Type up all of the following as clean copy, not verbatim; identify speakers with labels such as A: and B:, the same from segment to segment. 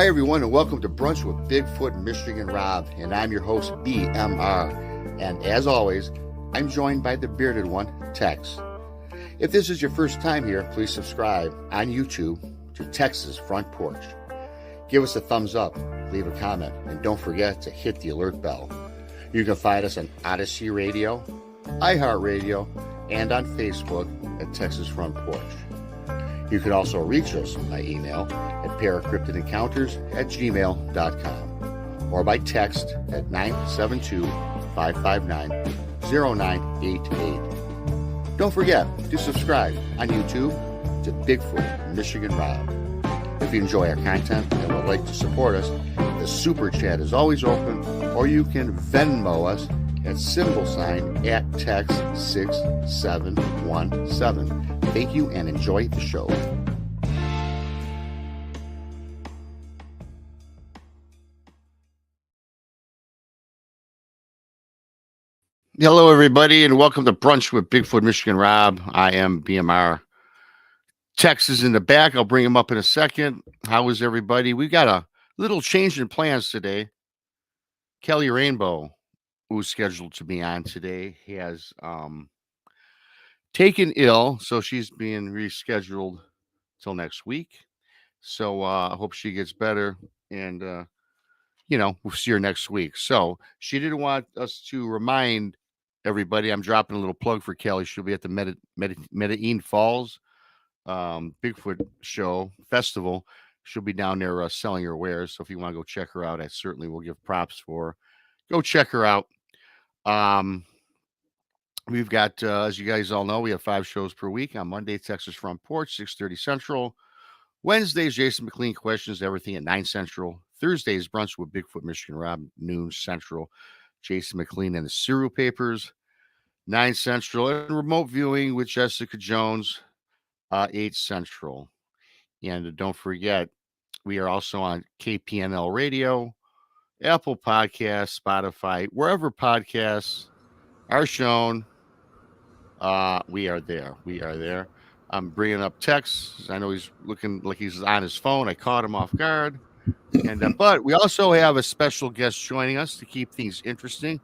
A: Hi, everyone, and welcome to Brunch with Bigfoot, Michigan Rob, and I'm your host, BMR. And as always, I'm joined by the bearded one, TEX. If this is your first time here, please subscribe on YouTube to TEX's Front Porch. Give us a thumbs up, leave a comment, and don't forget to hit the alert bell. You can find us on Odyssey Radio, iHeartRadio, and on Facebook at TEX's Front Porch. You can also reach us by email at paracryptidencounters@gmail.com or by text at 972-559-0988. Don't forget to subscribe on YouTube to Bigfoot, Michigan Rob. If you enjoy our content and would like to support us, the Super Chat is always open, or you can Venmo us at @TEX6717. Thank you and enjoy the show. Hello, everybody, and welcome to Brunch with Bigfoot, Michigan Rob. I am BMR. Tex is in the back. I'll bring him up in a second. How is everybody? We've got a little change in plans today. Kelly Rainbow, who's scheduled to be on today, has taken ill, so she's being rescheduled till next week. So I hope she gets better, and we'll see her next week. So she didn't want us to remind everybody. I'm dropping a little plug for Kelly. She'll be at the Medellin Falls Bigfoot show festival. She'll be down there selling her wares. So if you want to go check her out, I certainly will give props for her. Go check her out. We've got, as you guys all know, we have 5 shows per week. On Monday, Texas Front Porch, 6:30 Central. Wednesdays, Jason McLean questions everything at 9 Central. Thursdays, Brunch with Bigfoot, Michigan Rob, noon Central. Jason McLean and the Cereal Papers, 9 Central. And remote viewing with Jessica Jones, 8 Central. And don't forget, we are also on KPNL Radio, Apple Podcasts, Spotify, wherever podcasts are shown. We are there. We are there. I'm bringing up Tex. I know he's looking like he's on his phone. I caught him off guard. And but we also have a special guest joining us to keep things interesting.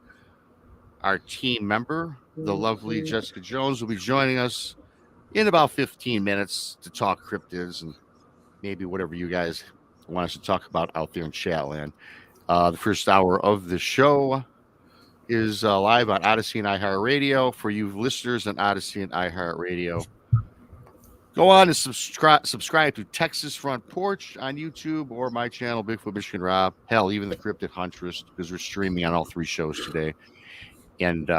A: Our team member, the lovely Jessica Jones, will be joining us in about 15 minutes to talk cryptids and maybe whatever you guys want us to talk about out there in Chatland. The first hour of the show is live on Odyssey and iHeartRadio. For you listeners on Odyssey and iHeartRadio, go on and subscribe to Texas Front Porch on YouTube or my channel, Bigfoot Michigan Rob. Hell, even the Cryptid Huntress, because we're streaming on all 3 shows today. And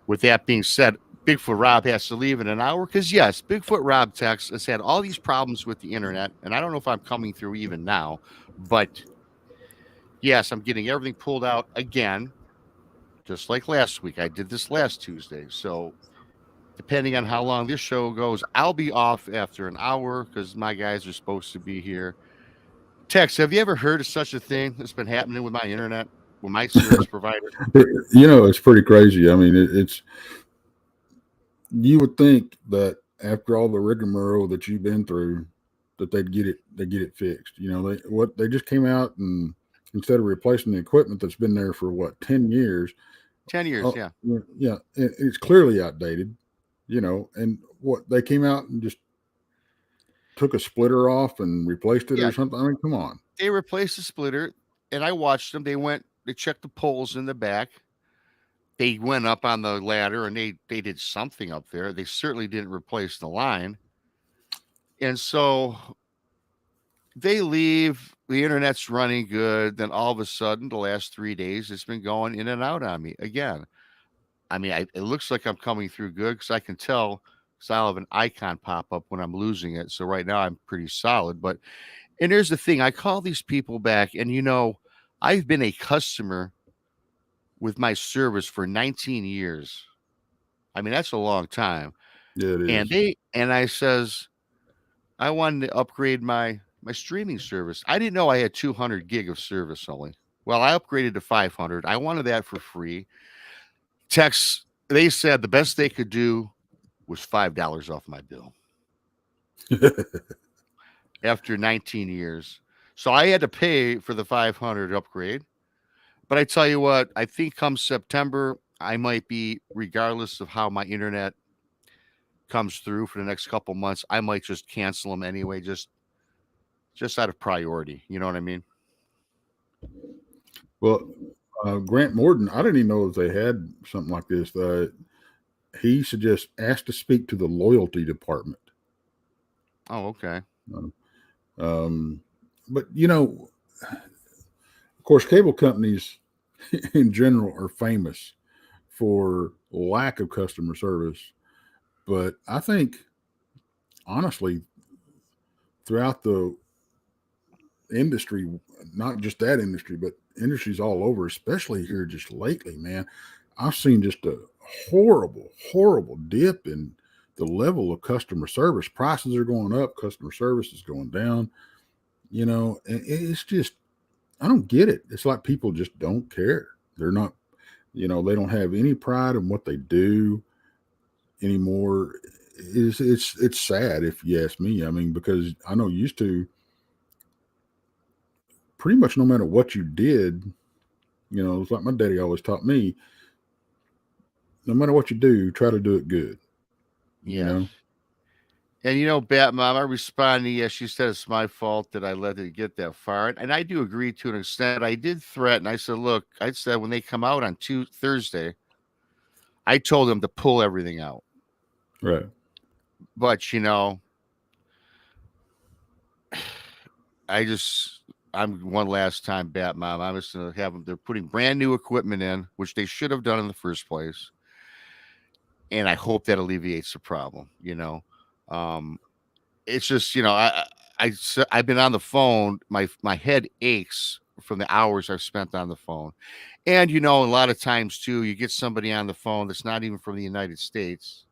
A: with that being said, Bigfoot Rob has to leave in an hour because, yes, Bigfoot Rob Tex has had all these problems with the internet, and I don't know if I'm coming through even now, but yes, I'm getting everything pulled out again, just like last week. I did this last Tuesday, so depending on how long this show goes, I'll be off after an hour because my guys are supposed to be here. Tex, have you ever heard of such a thing that's been happening with my internet, with my service provider?
B: It's pretty crazy. I mean, it's you would think that after all the rigmarole that you've been through, that they'd get it fixed. They just came out and instead of replacing the equipment that's been there for 10 years.
A: 10 years, yeah.
B: Yeah, it's clearly outdated. And what they came out and just took a splitter off and replaced it or something. I mean, come on.
A: They replaced the splitter, and I watched them. They checked the poles in the back. They went up on the ladder, and they did something up there. They certainly didn't replace the line. And so they leave. The internet's running good. Then all of a sudden, the last 3 days, it's been going in and out on me again. I mean, it looks like I'm coming through good because I can tell because I'll have an icon pop up when I'm losing it. So right now I'm pretty solid. And here's the thing. I call these people back and, I've been a customer with my service for 19 years. I mean, that's a long time.
B: Yeah, it is.
A: And I says, I wanted to upgrade my streaming service. I didn't know I had 200 gig of service only. Well, I upgraded to 500. I wanted that for free. Tex, they said the best they could do was $5 off my bill. After 19 years. So I had to pay for the 500 upgrade. But I tell you what, I think come September, I might be, regardless of how my internet comes through for the next couple months, I might just cancel them anyway, just out of priority. You know what I mean?
B: Well, Grant Morton, I didn't even know if they had something like this. He suggests ask to speak to the loyalty department.
A: Oh, okay.
B: Um, but of course, cable companies in general are famous for lack of customer service. But I think, honestly, throughout the industry, not just that industry, but industries all over, especially here just lately, man, I've seen just a horrible, horrible dip in the level of customer service. Prices are going up, customer service is going down, and it's just, I don't get it. It's like people just don't care. They're not, they don't have any pride in what they do anymore. It's sad if you ask me. I mean, because I know used to pretty much no matter what you did, it's like my daddy always taught me, no matter what you do, try to do it good, you
A: Yes.
B: know?
A: And Bat Mom, I responded, yes, she said it's my fault that I let it get that far. And I do agree to an extent. I did threaten. I said, look, I said when they come out on Thursday, I told them to pull everything out.
B: Right.
A: But I'm one last time Bat Mom. I'm just gonna have them. They're putting brand new equipment in, which they should have done in the first place, and I hope that alleviates the problem. Um, it's just I've been on the phone. My head aches from the hours I've spent on the phone, and a lot of times too, you get somebody on the phone that's not even from the United States,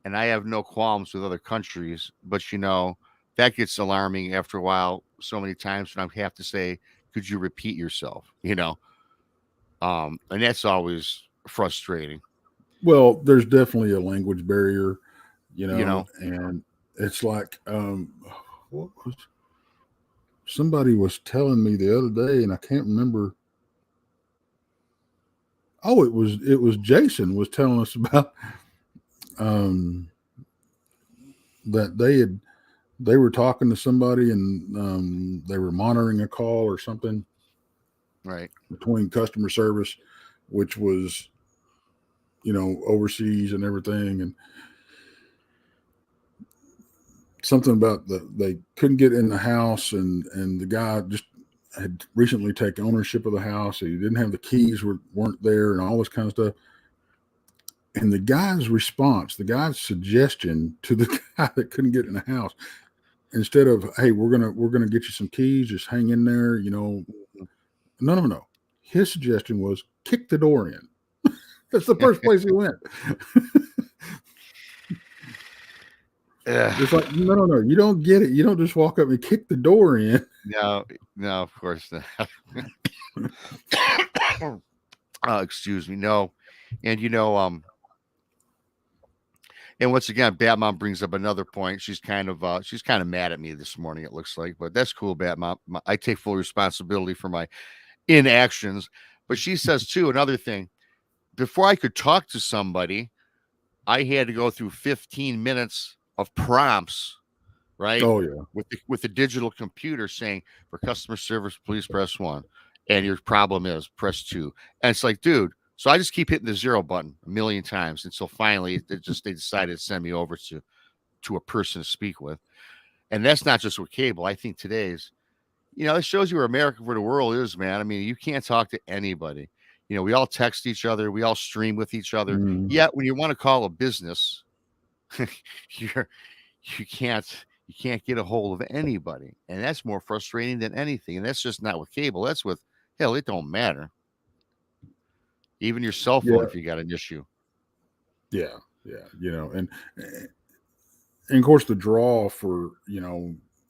A: and I have no qualms with other countries, but that gets alarming after a while. So many times when I have to say, "Could you repeat yourself?" And that's always frustrating.
B: Well, there's definitely a language barrier,
A: You know,
B: and it's like, what was somebody was telling me the other day, and I can't remember. Oh, it was Jason was telling us about um, that they were talking to somebody, and they were monitoring a call or something
A: right?
B: between customer service, which was overseas and everything, and something about they couldn't get in the house, and the guy just had recently taken ownership of the house. He didn't have the keys, weren't there, and all this kind of stuff. And the guy's response, the guy's suggestion to the guy that couldn't get in the house, instead of, hey, we're gonna get you some keys, just hang in there, no. His suggestion was kick the door in. That's the first place he went. It's like, no. You don't get it. You don't just walk up and kick the door in.
A: No, no, of course not. Excuse me. No, and and once again, Batmom brings up another point. She's kind of mad at me this morning. It looks like, but that's cool, Batmom. I take full responsibility for my inactions. But she says too another thing. Before I could talk to somebody, I had to go through 15 minutes of prompts, right?
B: Oh yeah.
A: With the digital computer saying for customer service, please press 1. And your problem is press 2. And it's like, dude, so I just keep hitting the 0 button a million times until finally they decided to send me over to a person to speak with. And that's not just with cable. I think today's, it shows you where America for the world is, man. I mean, you can't talk to anybody. We all text each other, we all stream with each other.
B: Mm.
A: Yet when you want to call a business, you're you can't get a hold of anybody. And that's more frustrating than anything. And that's just not with cable. That's with hell, it don't matter. Even your cell phone
B: Yeah.
A: if you got an issue.
B: Yeah. Yeah. And of course the draw for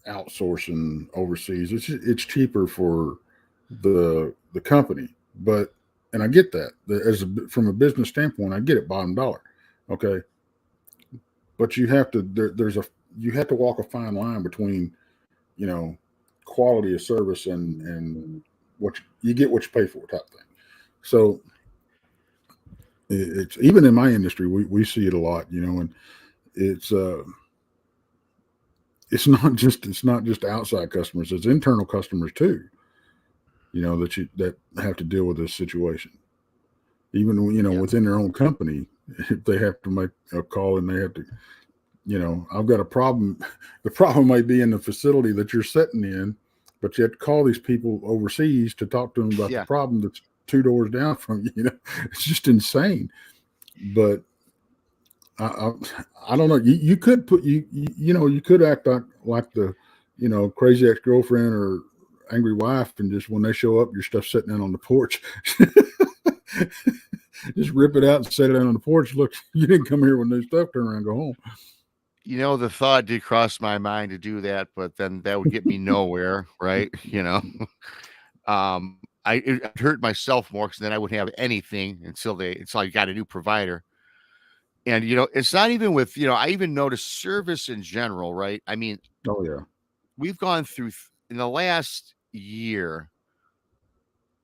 B: outsourcing overseas, it's cheaper for the company, but and I get that from a business standpoint, I get it, bottom dollar. Okay. But you have to walk a fine line between, you know quality of service and what you get what you pay for type thing. So it's even in my industry, we see it a lot, and it's it's not just outside customers, it's internal customers too, that have to deal with this situation. Even
A: Yeah.
B: within their own company, if they have to make a call and they have to, I've got a problem. The problem might be in the facility that you're sitting in, but you have to call these people overseas to talk to them about the
A: Yeah.
B: problem that's two doors down from you. It's just insane. But I, I don't know. You could put you could act like the crazy ex girlfriend or angry wife, and just when they show up, your stuff's sitting out on the porch. Just rip it out and set it out on the porch. Look, you didn't come here with new stuff. Turn around and go home.
A: The thought did cross my mind to do that, but then that would get me nowhere, right? I'd hurt myself more because then I wouldn't have anything until I got a new provider. And it's not even with I even noticed service in general, right? I mean,
B: Oh yeah.
A: we've gone through in the last year,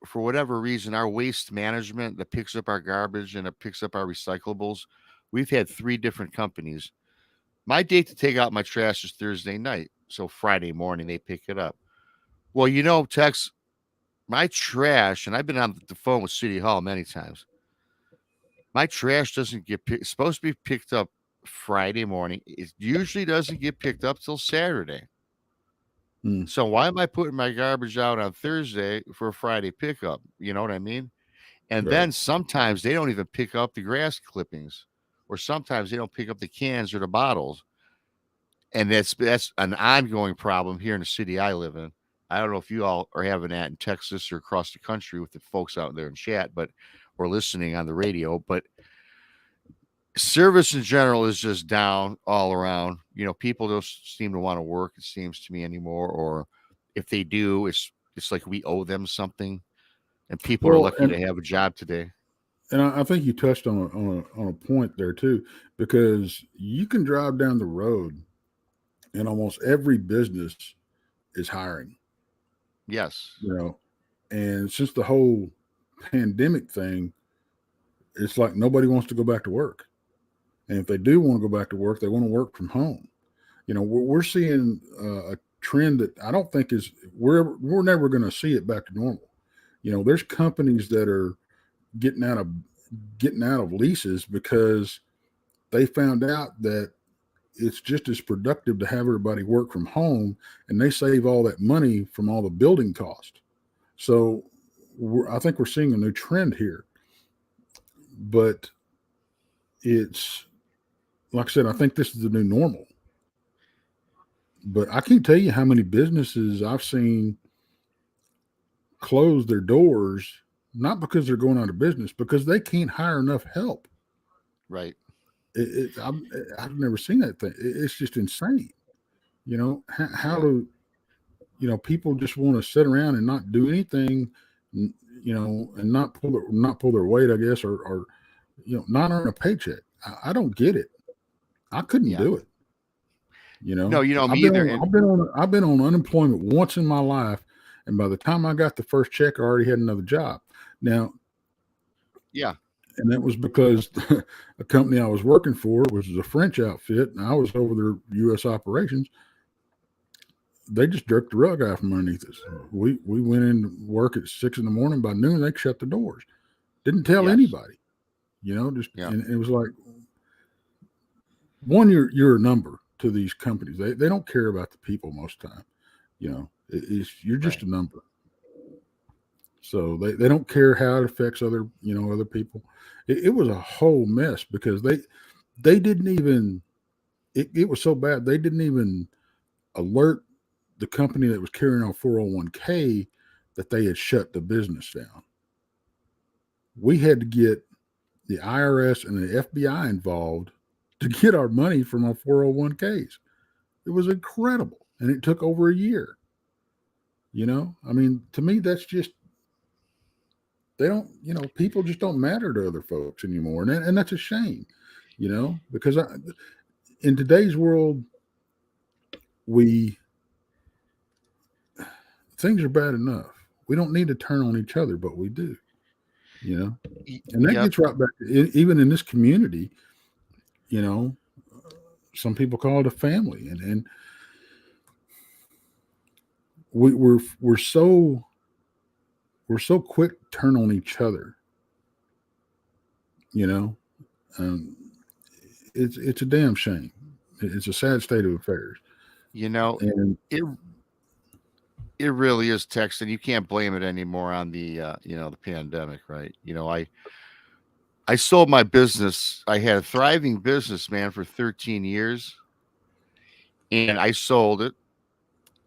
A: for whatever reason, our waste management that picks up our garbage and it picks up our recyclables. We've had 3 different companies. My date to take out my trash is Thursday night. So Friday morning, they pick it up. Well, Tex, my trash, and I've been on the phone with City Hall many times. My trash doesn't get it's supposed to be picked up Friday morning. It usually doesn't get picked up till Saturday.
B: Mm,
A: So why am I putting my garbage out on Thursday for a Friday pickup? You know what I mean? And
B: right.
A: then sometimes they don't even pick up the grass clippings, or sometimes they don't pick up the cans or the bottles. And that's an ongoing problem here in the city I live in. I don't know if you all are having that in Texas or across the country with the folks out there in chat, but or listening on the radio. But service in general is just down all around. People don't seem to want to work, it seems to me, anymore. Or if they do, it's like we owe them something. And people are
B: Well,
A: lucky to have a job today.
B: and I think you touched on a point there too, because you can drive down the road and almost every business is hiring.
A: Yes.
B: You know, and since the whole pandemic thing, it's like nobody wants to go back to work. And if they do want to go back to work, they want to work from home. We're seeing a trend that I don't think we're never going to see it back to normal. There's companies that are getting out of leases because they found out that it's just as productive to have everybody work from home, and they save all that money from all the building cost. So I think we're seeing a new trend here, but it's like I said, I think this is the new normal. But I can't tell you how many businesses I've seen close their doors, not because they're going out of business, because they can't hire enough help.
A: Right.
B: I've never seen that thing. It's just insane. How do people just want to sit around and not do anything, and not pull their weight, I guess, or not earn a paycheck. I don't get it. I couldn't
A: Yeah.
B: do it.
A: No, me either. And
B: I've been on unemployment once in my life, and by the time I got the first check, I already had another job. Now,
A: yeah.
B: and that was because a company I was working for was a French outfit, and I was over their U.S. operations. They just jerked the rug out from underneath us. We went in to work at 6 a.m. By noon, they shut the doors. Didn't tell
A: Yes.
B: anybody.
A: Yeah.
B: And it was like, one, you're a number to these companies. They don't care about the people most of the time. You're just
A: Right.
B: a number. So they don't care how it affects other people. It was a whole mess because they didn't even. It was so bad they didn't even alert the company that was carrying on 401k that they had shut the business down. We had to get the IRS and the FBI involved to get our money from our 401ks. It was incredible. And it took over a year. I mean, to me, that's just, they don't, people just don't matter to other folks anymore. And that's a shame, because in today's world, we things are bad enough. We don't need to turn on each other, but we do, you know. And that
A: Yep.
B: gets right back to, even in this community, you know, some people call it a family, and we're so quick to turn on each other, you know. Um, it's a damn shame. It's a sad state of affairs,
A: You know,
B: and
A: it it really is, Tex, and you can't blame it anymore on the pandemic, right? I sold my business. I had a thriving business, man, for 13 years, and I sold it.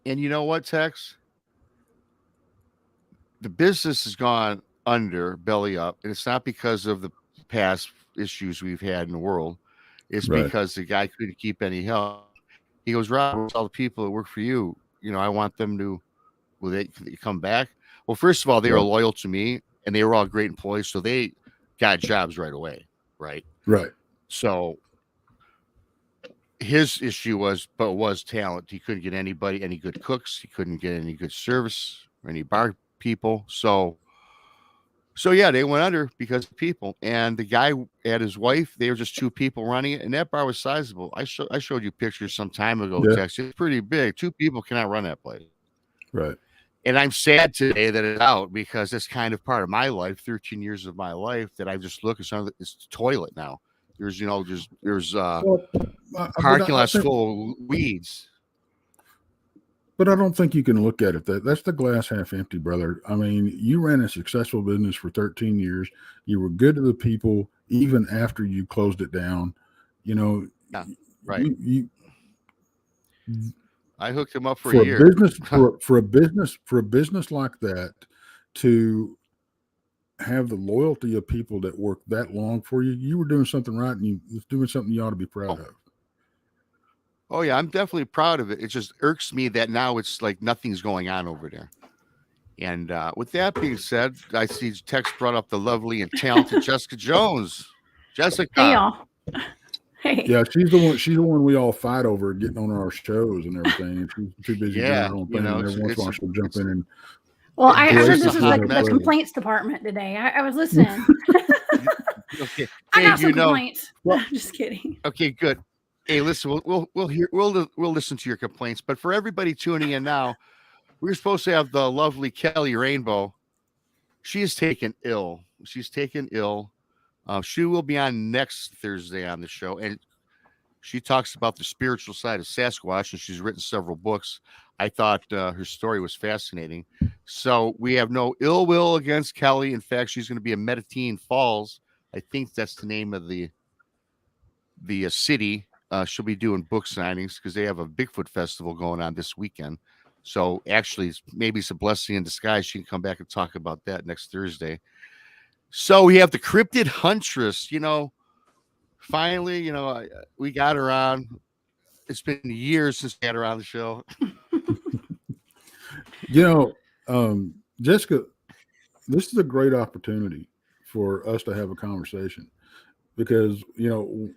A: And you know what, Tex? The business has gone under, belly up, and it's not because of the past issues we've had in the world. It's
B: right,
A: because the guy couldn't keep any help. He goes, Rob, where's all the people that work for you? I want them to, will they come back? Well, first of all, they were
B: right,
A: loyal to me and they were all great employees. So they got jobs right away. Right.
B: right,
A: So his issue was talent. He couldn't get anybody, any good cooks. He couldn't get any good service or any bar people. So yeah, they went under because of people. And the guy and his wife, they were just two people running it, and that bar was sizable. I showed you pictures some time ago,
B: yeah,
A: Tex. It's pretty big. Two people cannot run that place.
B: right.
A: And I'm sad today that it's out because it's kind of part of my life, 13 years of my life that I just look at some of it's the toilet now. There's
B: Well,
A: the
B: but
A: parking
B: I
A: lot's
B: think,
A: full of weeds.
B: but I don't think you can look at it that's the glass half empty, brother. I mean, you ran a successful business for 13 years. You were good to the people even after you closed it down. You know,
A: Yeah, right.
B: you
A: I hooked him up for a
B: for a
A: year.
B: business for a business like that to have the loyalty of people that work that long for you, you were doing something right, and you was doing something you ought to be proud
A: Oh,
B: of.
A: oh yeah, I'm definitely proud of it. It just irks me that now it's like nothing's going on over there. And with that being said, I see Tex brought up the lovely and talented Jessica Jones.
C: Hey,
A: Jessica,
C: y'all. Hey.
B: Yeah, she's the one we all fight over getting on our shows and everything. And she's too busy doing
A: yeah,
B: her own thing, and every once in a while she'll jump in and
C: Well, I heard
A: it's a
C: this
B: grace us
C: was
B: with
A: hot
B: her
C: the
A: mess.
B: presence.
C: complaints department today. I was listening.
A: Okay,
C: I
A: hey,
C: got some complaints.
B: Well,
C: I'm just kidding.
A: okay, good. Hey, listen, we'll listen to your complaints, but for everybody tuning in now, we're supposed to have the lovely Kelly Rainbow. She is taken ill. She's taken ill. She will be on next Thursday on the show, and she talks about the spiritual side of Sasquatch, and she's written several books. I thought her story was fascinating. So we have no ill will against Kelly. In fact, she's going to be in Medellin Falls. I think that's the name of the city. She'll be doing book signings because they have a Bigfoot festival going on this weekend. So actually, maybe it's a blessing in disguise. She can come back and talk about that next Thursday. So we have the Cryptid Huntress. Finally, we got her on. It's been years since we had her on the show.
B: You know, Jessica, this is a great opportunity for us to have a conversation because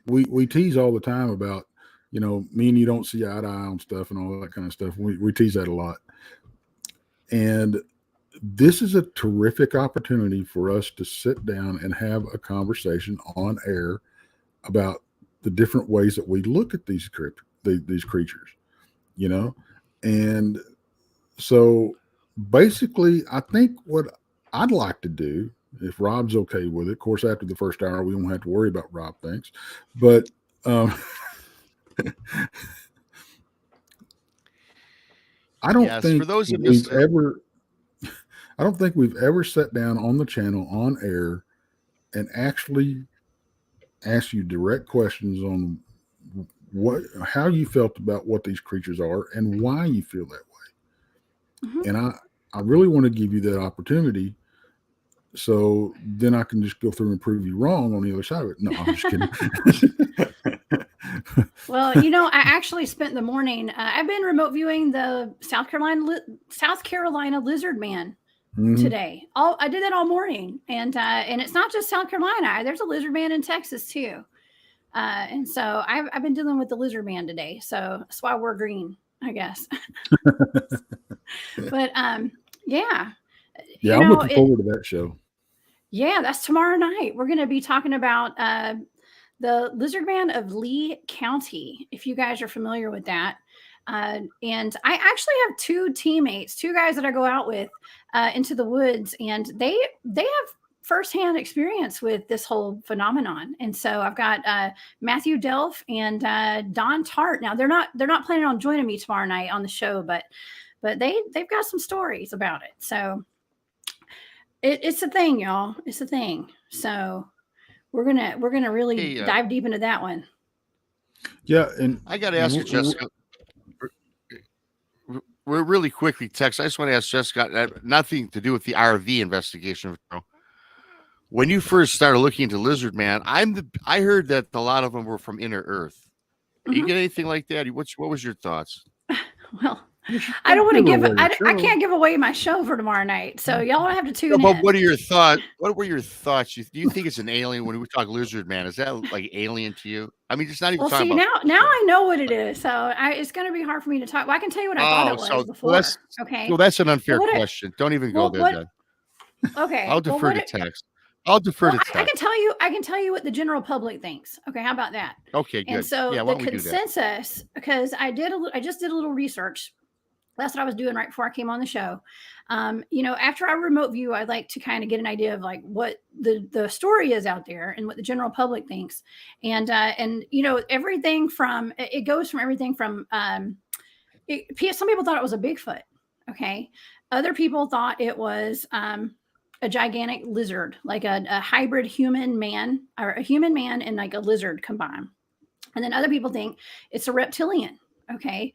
B: we tease all the time about me and you don't see eye to eye on stuff and all that kind of stuff. We tease that a lot, and this is a terrific opportunity for us to sit down and have a conversation on air about the different ways that we look at these creatures, you know, and so basically, I think what I'd like to do, if Rob's okay with it, of course, after the first hour, we won't have to worry about Rob thinks, but I don't
A: Yes, for
B: think
A: those of
B: we've
A: us,
B: ever, I don't think we've ever sat down on the channel on air and actually asked you direct questions on how you felt about what these creatures are and why you feel that way.
C: Mhm.
B: And I really want to give you that opportunity so then I can just go through and prove you wrong on the other side of it. No, I'm just kidding.
C: Well, I actually spent the morning. I've been remote viewing the South Carolina lizard man
B: Mhm.
C: today. I did that all morning, and it's not just South Carolina. There's a lizard man in Texas too, and so I've been dealing with the lizard man today. So that's why we're green. I guess. But yeah.
B: Yeah, I'm looking forward to that show.
C: Yeah, that's tomorrow night. We're going to be talking about the Lizard Man of Lee County, if you guys are familiar with that. And I actually have two guys that I go out with into the woods, and they have firsthand experience with this whole phenomenon. And so I've got Matthew Delph and Don Tart. Now they're not planning on joining me tomorrow night on the show, but they've got some stories about it. So it's a thing, y'all. It's a thing. So we're gonna really dive deep into that one.
B: Yeah, and
A: I got to ask you, Jessica. We're really quickly, Tex. I just want to ask Jessica, nothing to do with the RV investigation. When you first started looking into Lizard Man, I heard that a lot of them were from Inner Earth. You get anything like that? What was your thoughts?
C: Well, I don't want to give. I can't give away my show for tomorrow night, so y'all have to tune in.
A: But what are your thoughts? What were your thoughts? Do you think it's an alien when we talk Lizard Man? Is that like alien to you? I mean, it's not even talking about.
C: Now I know what it is, so it's going to be hard for me to talk. Well, I can tell you what I thought it was before.
A: Well, that's an unfair question. Don't even go there. Then.
C: Okay,
A: I'll defer to Tex. I'll defer to Tex.
C: I can tell you what the general public thinks. Okay, how about that?
A: Okay, good.
C: And so the consensus, because I just did a little research. That's what I was doing right before I came on the show. After I remote view, I like to kind of get an idea of like what the story is out there and what the general public thinks. And everything from, it goes from everything from, some people thought it was a Bigfoot. Okay. Other people thought it was, a gigantic lizard, like a hybrid human man, or a human man and like a lizard combined. And then other people think it's a reptilian. Okay.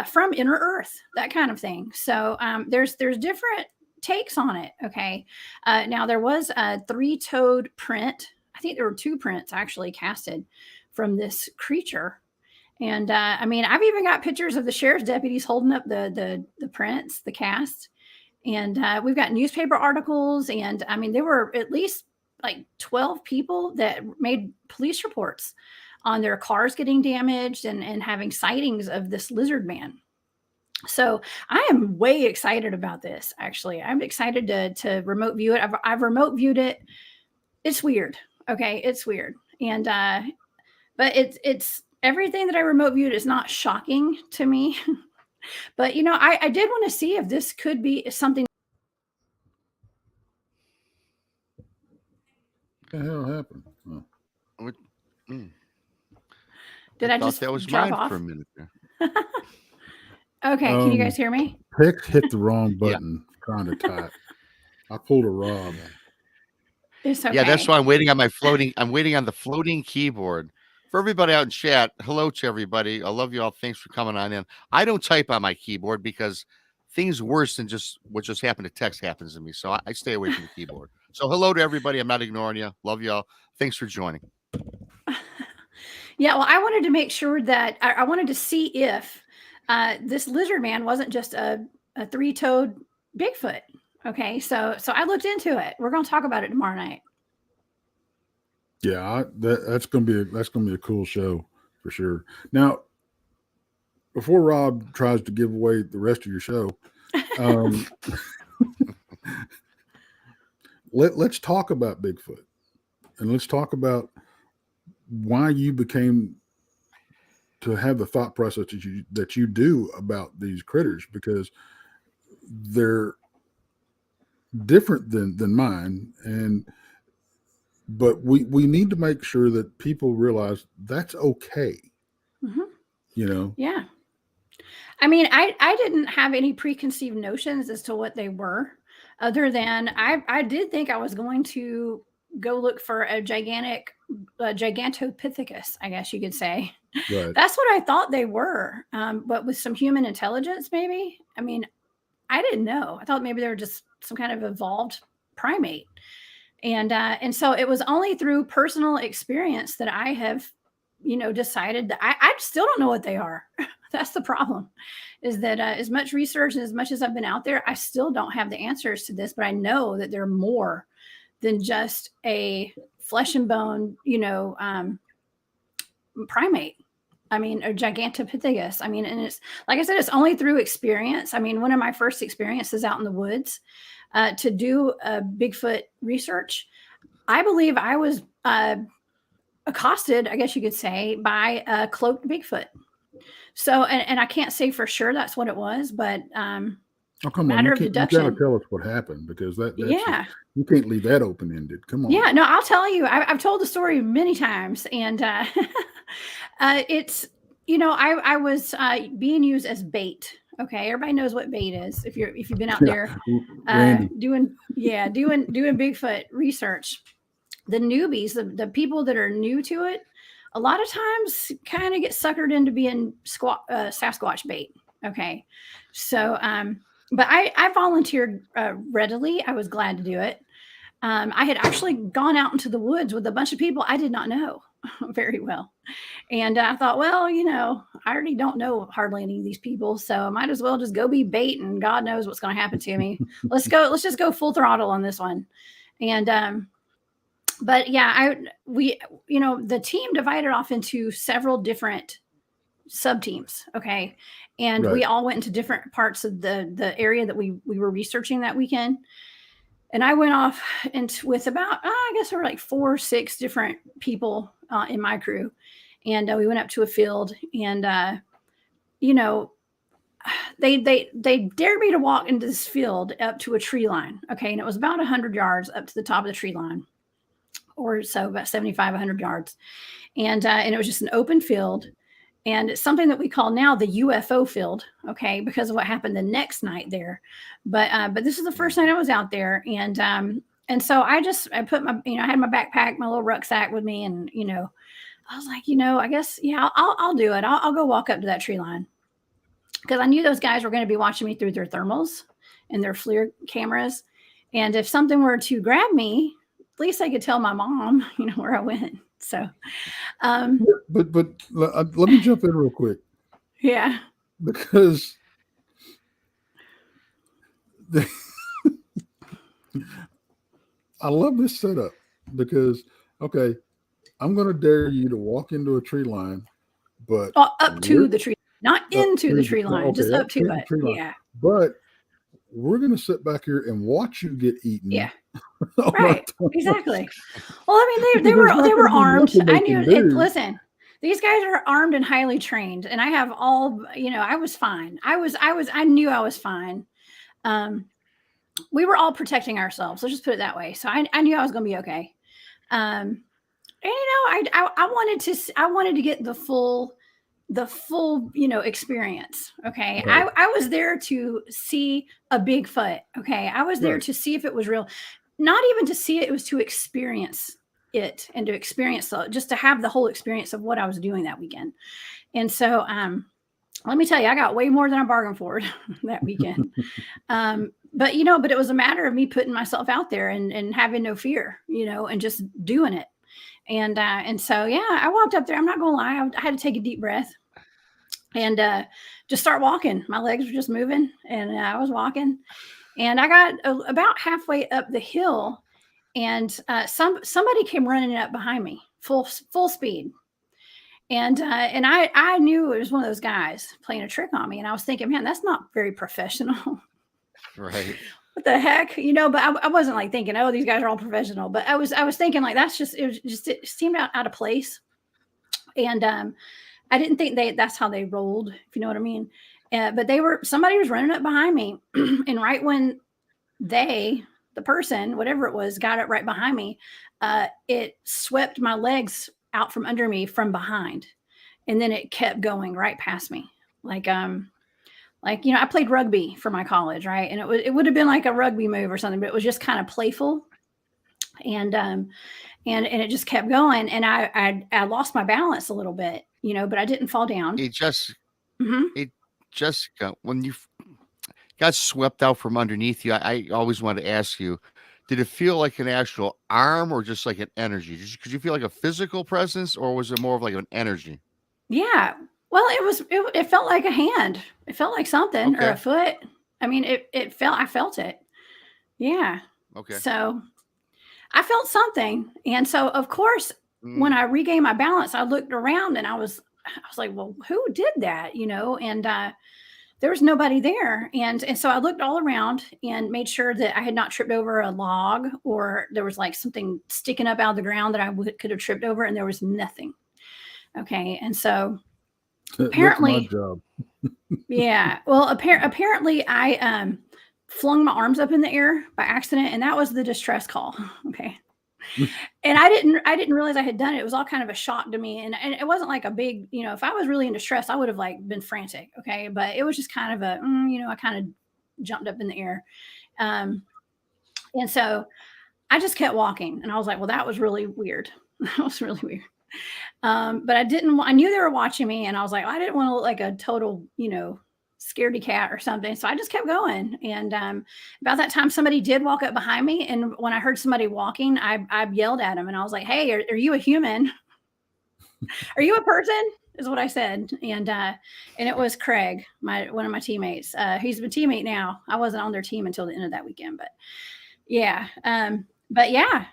C: From Inner Earth, that kind of thing. So there's different takes on it. Okay. Now there was a 3-toed print. I think there were 2 prints actually casted from this creature. And I've even got pictures of the sheriff's deputies holding up the prints, the cast. And we've got newspaper articles. And there were at least like 12 people that made police reports on their cars getting damaged and having sightings of this lizard man. So I am way excited about this. Actually, I'm excited to remote view it. I've remote viewed it. It's weird. Okay. It's weird. And, but it's everything that I remote viewed is not shocking to me, but I did want to see if this could be something.
B: What the hell happened?
C: Did I just
A: that was
C: drop
A: mine
C: off
A: for a minute there?
C: Okay, can you guys hear me?
B: Tex hit the wrong button trying to type. I pulled a Rob.
C: It's okay.
A: Yeah, that's why I'm waiting on the floating keyboard. For everybody out in chat, hello to everybody. I love you all. Thanks for coming on in. I don't type on my keyboard because things worse than just what just happened to Tex happens to me. So I stay away from the keyboard. So hello to everybody. I'm not ignoring you. Love you all. Thanks for joining.
C: Yeah, well, I wanted to make sure that I wanted to see if this lizard man wasn't just a 3-toed Bigfoot. Okay, so I looked into it. We're going to talk about it tomorrow night.
B: Yeah, that's gonna be a cool show for sure. Now, before Rob tries to give away the rest of your show, let's talk about Bigfoot, and let's talk about why you became to have the thought process that you do about these critters, because they're different than mine, but we need to make sure that people realize that's okay.
C: Mm-hmm. Yeah. I didn't have any preconceived notions as to what they were, other than I did think I was going to go look for a Gigantopithecus, I guess you could say.
B: Right.
C: That's what I thought they were, but with some human intelligence, maybe. I didn't know. I thought maybe they were just some kind of evolved primate. And so it was only through personal experience that I have, decided that I still don't know what they are. That's the problem, is that as much research and as much as I've been out there, I still don't have the answers to this, but I know that they're more than just a flesh and bone, primate. I mean, a Gigantopithecus. I mean, and it's like I said, it's only through experience. I mean, one of my first experiences out in the woods to do Bigfoot research, I believe I was accosted, I guess you could say, by a cloaked Bigfoot. So, and I can't say for sure that's what it was, but
B: Oh, come on!
C: matter
B: You
C: of
B: can't. You got to
C: deduction.
B: tell us what happened because that's
C: Yeah.
B: you can't leave that open ended. Come on.
C: Yeah, no, I'll tell you. I've told the story many times, and it's I was being used as bait. Okay, everybody knows what bait is if you've been out there
B: Randy.
C: doing Bigfoot research. The newbies, the people that are new to it, a lot of times kind of get suckered into being Sasquatch bait. Okay, so but I volunteered readily. I was glad to do it. I had actually gone out into the woods with a bunch of people I did not know very well. And I thought, well, I already don't know hardly any of these people, so I might as well just go be bait and God knows what's going to happen to me. Let's just go full throttle on this one. And, but yeah, the team divided off into several different sub teams. Okay. And
B: Right.
C: we all went into different parts of the area that we were researching that weekend. And I went off with about, I guess there were like 4 or 6 different people in my crew. And we went up to a field and, they dared me to walk into this field up to a tree line. Okay. And it was about 100 yards up to the top of the tree line or so, about 75, 100 yards. And it was just an open field. And it's something that we call now the UFO field, okay, because of what happened the next night there. But this is the first night I was out there, and so I put my, I had my backpack, my little rucksack with me, and I was like, I guess I'll do it. I'll go walk up to that tree line because I knew those guys were going to be watching me through their thermals and their FLIR cameras, and if something were to grab me, at least I could tell my mom, where I went. So,
B: but let me jump in real quick.
C: Yeah,
B: because I love this setup because okay, I'm going to dare you to walk into a tree line, but
C: up to the tree, not into the tree line,
B: okay,
C: just up to it. Yeah,
B: but we're going to sit back here and watch you get eaten.
C: Yeah. Right. Exactly. Well, I mean, they were armed. I knew it. Listen, these guys are armed and highly trained, and I have all, I was fine. I knew I was fine. We were all protecting ourselves. Let's just put it that way. So I knew I was going to be okay. And I wanted to get the full, experience. Okay. Right. I was there to see a Bigfoot. Okay. I was there to see if it was real, not even to see it. It was to experience it and to experience just to have the whole experience of what I was doing that weekend. And so, let me tell you, I got way more than I bargained for that weekend. But it was a matter of me putting myself out there and having no fear, and just doing it. And so, yeah, I walked up there. I'm not going to lie. I had to take a deep breath and just start walking. My legs were just moving and I was walking and I got about halfway up the hill and somebody came running up behind me full speed. And I knew it was one of those guys playing a trick on me. And I was thinking, man, that's not very professional.
A: Right.
C: What the heck, but I wasn't like thinking, oh, these guys are all professional. But I was thinking like, it seemed out of place. And I didn't think that's how they rolled, if you know what I mean. But somebody was running up behind me. And right when the person, whatever it was, got up right behind me, it swept my legs out from under me from behind. And then it kept going right past me. I played rugby for my college, right? And it would have been like a rugby move or something, but it was just kind of playful. And it just kept going. And I lost my balance a little bit, but I didn't fall down.
A: Jessica, when you got swept out from underneath you, I always wanted to ask you, did it feel like an actual arm or just like an energy? Could you feel like a physical presence or was it more of like an energy?
C: Yeah. Well, it felt like a hand. It felt like something or a foot. I mean, I felt it. Yeah.
A: Okay.
C: So I felt something. And so of course, when I regained my balance, I looked around and I was was like, well, who did that? And there was nobody there. And so I looked all around and made sure that I had not tripped over a log, or there was like something sticking up out of the ground that I could have tripped over, and there was nothing. Okay. And so apparently,
B: that's my job.
C: yeah. Well, apparently I flung my arms up in the air by accident, and that was the distress call. Okay. And I didn't realize I had done it. It was all kind of a shock to me. And it wasn't like a big, if I was really in distress, I would have like been frantic. Okay. But it was just kind of I kind of jumped up in the air. And so I just kept walking, and I was like, well, that was really weird. That was really weird. But I knew they were watching me, and I was like, I didn't want to look like a total, scaredy cat or something. So I just kept going. And about that time, somebody did walk up behind me. And when I heard somebody walking, I yelled at him, and I was like, hey, are you a human? Are you a person? Is what I said. And it was Craig, one of my teammates. He's my teammate now. I wasn't on their team until the end of that weekend, but yeah. But yeah,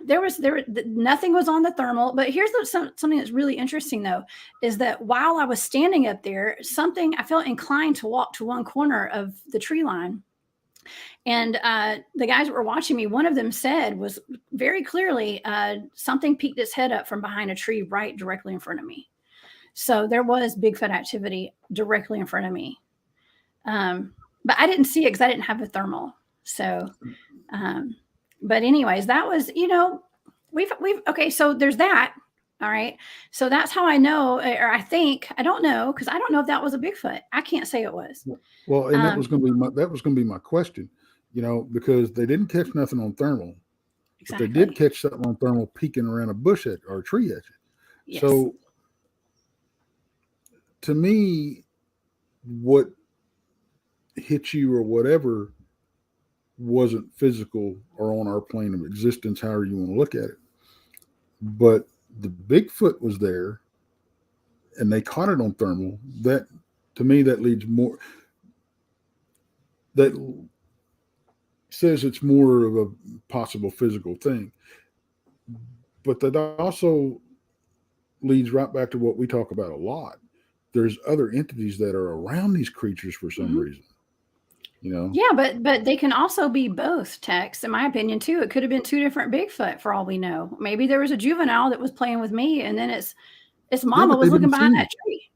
C: nothing was on the thermal. But here's something that's really interesting, though, is that while I was standing up there, I felt inclined to walk to one corner of the tree line. And the guys that were watching me, one of them said was very clearly something peeked its head up from behind a tree right directly in front of me. So there was Bigfoot activity directly in front of me. But I didn't see it because I didn't have a thermal. So but anyways, that was, okay, so there's that. All right. So that's how I know, or I don't know, because I don't know if that was a Bigfoot. I can't say it was.
B: Well, and that was going to be my question, because they didn't catch nothing on thermal. Exactly. But they did catch something on thermal peeking around a bush or a tree edge.
C: Yes.
B: So to me, what hit you or whatever wasn't physical or on our plane of existence, however you want to look at it. But the Bigfoot was there, and they caught it on thermal. That, to me, that says it's more of a possible physical thing. But that also leads right back to what we talk about a lot. There's other entities that are around these creatures for some reason.
C: Yeah, but they can also be both, Tex, in my opinion, too. It could have been two different Bigfoot for all we know. Maybe there was a juvenile that was playing with me, and then its mama was looking behind that tree.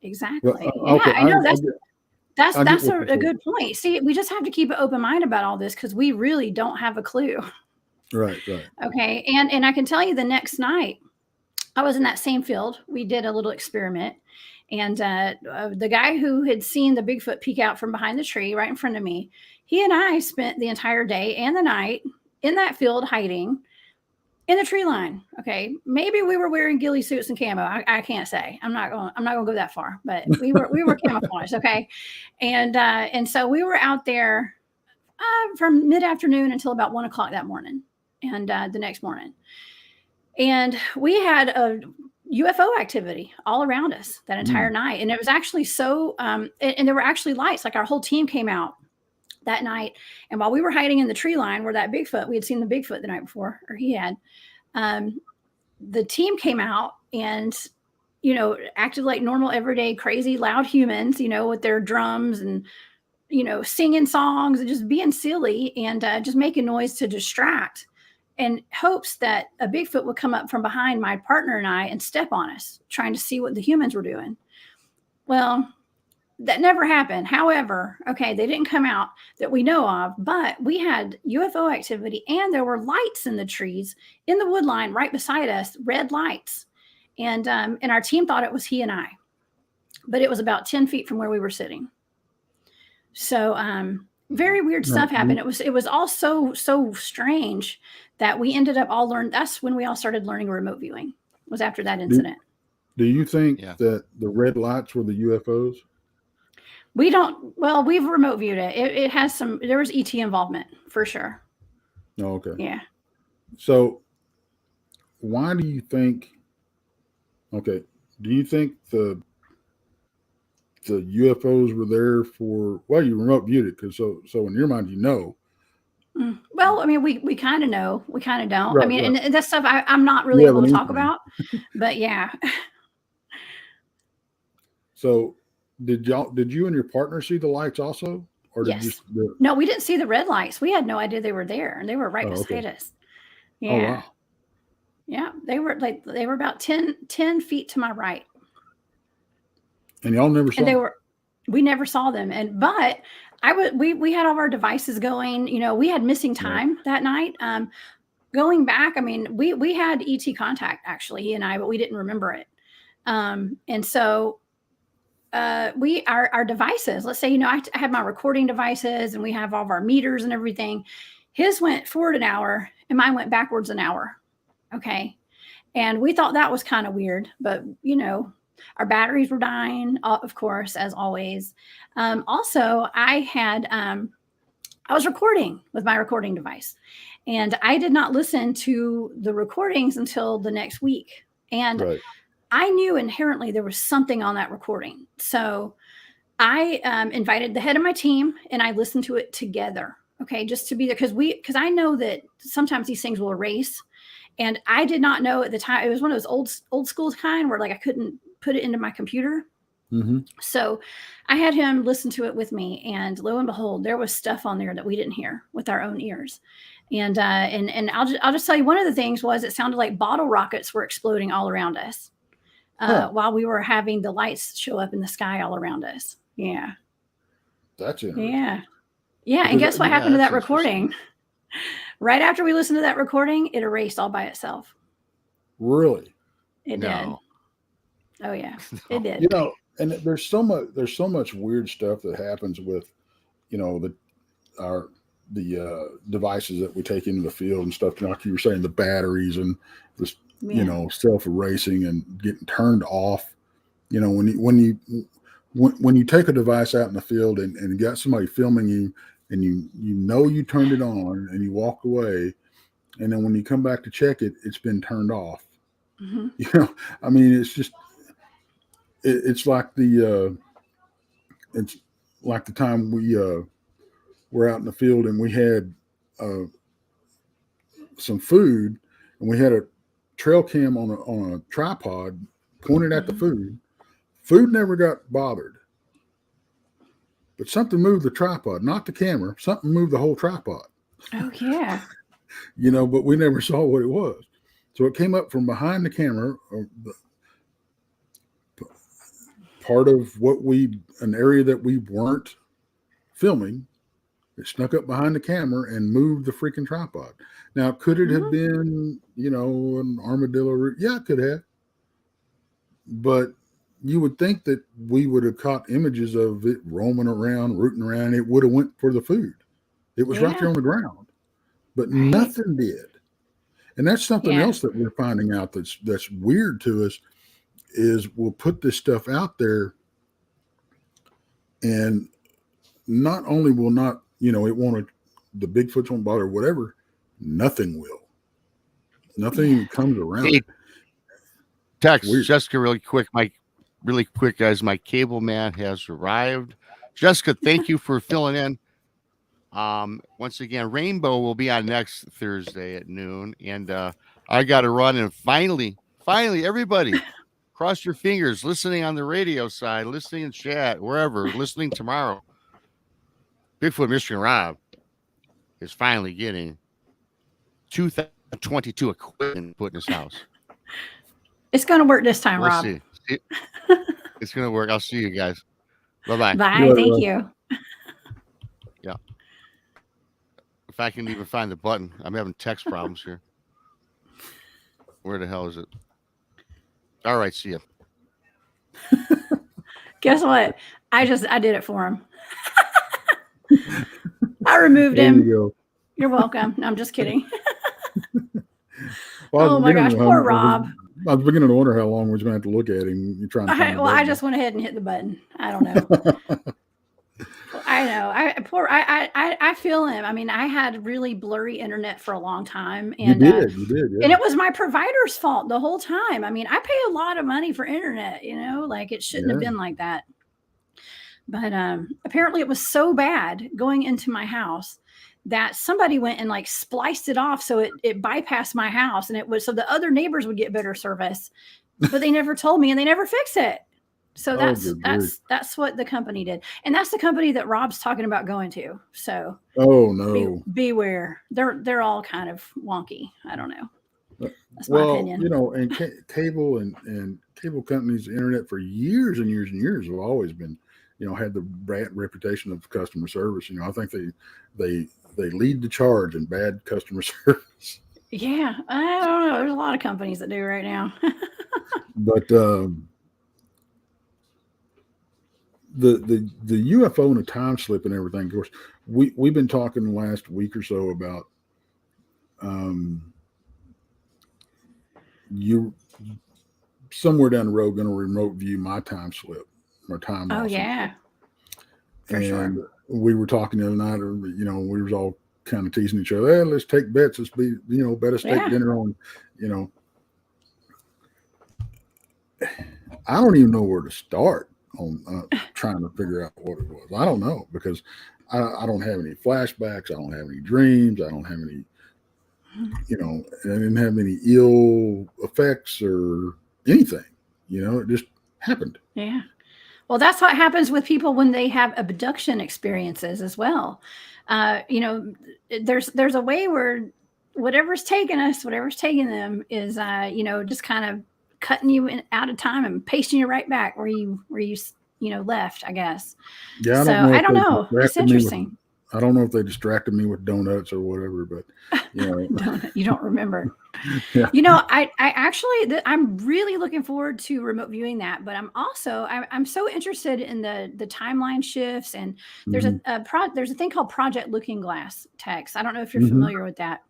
C: Exactly.
B: Well, okay,
C: I know that's a good point. See, we just have to keep an open mind about all this, because we really don't have a clue.
B: Right.
C: Okay. And I can tell you, the next night I was in that same field. We did a little experiment. And the guy who had seen the Bigfoot peek out from behind the tree right in front of me, he and I spent the entire day and the night in that field hiding in the tree line. Okay, maybe we were wearing ghillie suits and camo. I can't say. I'm not going to go that far, but we were camouflaged. Okay, and so we were out there from mid-afternoon until about 1 o'clock that morning, and the next morning, and we had a UFO activity all around us that entire night. And it was actually so, and there were actually lights, like our whole team came out that night. And while we were hiding in the tree line where that Bigfoot, we had seen the Bigfoot the night before, or he had, the team came out and, acted like normal, everyday, crazy, loud humans, with their drums and, singing songs and just being silly and just making noise to distract, in hopes that a Bigfoot would come up from behind my partner and I and step on us, trying to see what the humans were doing. Well, that never happened. However, okay, they didn't come out that we know of, but we had UFO activity, and there were lights in the trees in the wood line right beside us, red lights. And our team thought it was he and I, but it was about 10 feet from where we were sitting. So, very weird stuff happened. It was all so strange that we ended up all learned. That's when we all started learning remote viewing, was after that incident.
B: Do you think that the red lights were the UFOs?
C: We've remote viewed it. It has there was ET involvement for sure.
B: Oh, okay.
C: Yeah.
B: So why do you think the UFOs were there for, you remote viewed it, because so in your mind,
C: Well, I mean, we kind of know, we kind of don't.
B: Right,
C: I mean,
B: right.
C: and that stuff I'm not really able to talk about, but yeah.
B: So did you and your partner see the lights also? Or did
C: Yes.
B: you
C: No, we didn't see the red lights. We had no idea they were there, and they were right
B: Oh, okay.
C: beside us.
B: Oh,
C: Yeah.
B: wow.
C: Yeah. They were about 10 feet to my right.
B: And y'all never
C: And
B: saw
C: we never saw them. But we had all of our devices going, we had missing time that night. Going back, I mean, we had ET contact actually, he and I, but we didn't remember it. And so our devices, let's say, I had my recording devices and we have all of our meters and everything. His went forward an hour and mine went backwards an hour. Okay. And we thought that was kind of weird, but our batteries were dying, of course, as always. Also, I was recording with my recording device, and I did not listen to the recordings until the next week. And
B: Right.
C: I knew inherently there was something on that recording. So I invited the head of my team and I listened to it together. Okay. Just to be there. Because I know that sometimes these things will erase. And I did not know at the time, it was one of those old school kind where like I couldn't put it into my computer.
B: Mm-hmm.
C: So I had him listen to it with me, and lo and behold, there was stuff on there that we didn't hear with our own ears. And I'll just tell you, one of the things was it sounded like bottle rockets were exploding all around us while we were having the lights show up in the sky all around us. Yeah.
B: That's interesting.
C: Yeah. Yeah. And guess what happened to that recording? Right after we listened to that recording, it erased all by itself.
B: Really?
C: It did. Oh yeah, it did.
B: And there's so much weird stuff that happens with, the devices that we take into the field and stuff. Like you were saying, the batteries and this, self-erasing and getting turned off. When you take a device out in the field and you got somebody filming you, and you turned it on and you walk away, and then when you come back to check it, it's been turned off.
C: Mm-hmm.
B: I mean, it's just it's like it's like the time we were out in the field and we had some food, and we had a trail cam on a tripod pointed at the food. Food never got bothered. But something moved the tripod, not the camera. Something moved the whole tripod.
C: Oh, yeah.
B: But we never saw what it was. So it came up from behind the camera, part of an area that we weren't filming. It snuck up behind the camera and moved the freaking tripod. Now, could it have been, an armadillo? Yeah, it could have. But you would think that we would have caught images of it roaming around, rooting around. It would have went for the food. It was right there on the ground, but nothing did. And that's something else that we're finding out that's weird to us is we'll put this stuff out there, and not only will not, it won't, the Bigfoots won't bother, whatever, nothing will. Nothing even comes around.
A: Hey, Tex, Jessica, really quick, guys. My cable man has arrived. Jessica, thank you for filling in. Once again, Rainbow will be on next Thursday at noon, and I got to run. And finally, everybody, cross your fingers. Listening on the radio side, listening in chat, wherever, listening tomorrow. Bigfoot Mystery Rob is finally getting 2022 equipment put in his house.
C: It's going to work this time, Rob.
A: See. It's going to work. I'll see you guys. Bye-bye.
C: Bye. Thank you.
A: Yeah. If I can even find the button. I'm having text problems here. Where the hell is it? All right. See ya.
C: Guess what? I did it for him. I removed him. You're welcome. No, I'm just kidding. Oh my gosh, poor Rob.
B: I was beginning to wonder how long we're going to have to look at him. You're trying to
C: I just went ahead and hit the button. I don't know. I know. I feel him. I mean, I had really blurry internet for a long time, and
B: you did, yeah.
C: And it was my provider's fault the whole time. I mean, I pay a lot of money for internet. Like it shouldn't have been like that. But apparently, it was so bad going into my house that somebody went and like spliced it off so it bypassed my house, and it was so the other neighbors would get better service, but they never told me and they never fixed it. So
B: Oh, good grief.
C: that's what the company did, and that's the company that Rob's talking about going to. So
B: Oh no.
C: beware. They're all kind of wonky. I don't know. That's my
B: Well,
C: opinion.
B: and cable and cable companies, the internet for years and years and years have always been, had the bad reputation of customer service. I think they lead the charge in bad customer service.
C: Yeah, I don't know. There's a lot of companies that do right now.
B: But the UFO and the time slip and everything. Of course, we've been talking the last week or so about you somewhere down the road going to remote view my time slip or time
C: Oh
B: loss.
C: yeah, for
B: And
C: sure.
B: we were talking the other night, we was all kind of teasing each other. Hey, let's take bets. Let's be, bet a steak
C: Yeah.
B: dinner on, I don't even know where to start on trying to figure out what it was. I don't know because I don't have any flashbacks. I don't have any dreams. I don't have any, I didn't have any ill effects or anything. It just happened.
C: Yeah. Well, that's what happens with people when they have abduction experiences as well. There's a way where whatever's taking us, whatever's taking them is, just kind of cutting you out of time and pasting you right back where you left, I guess.
B: Yeah,
C: I don't know. It's interesting.
B: I don't know if they distracted me with donuts or whatever, but
C: You don't remember.
B: Yeah.
C: I actually, I'm really looking forward to remote viewing that, but I'm so interested in the timeline shifts, and there's there's a thing called Project Looking Glass, Tex. I don't know if you're familiar with that,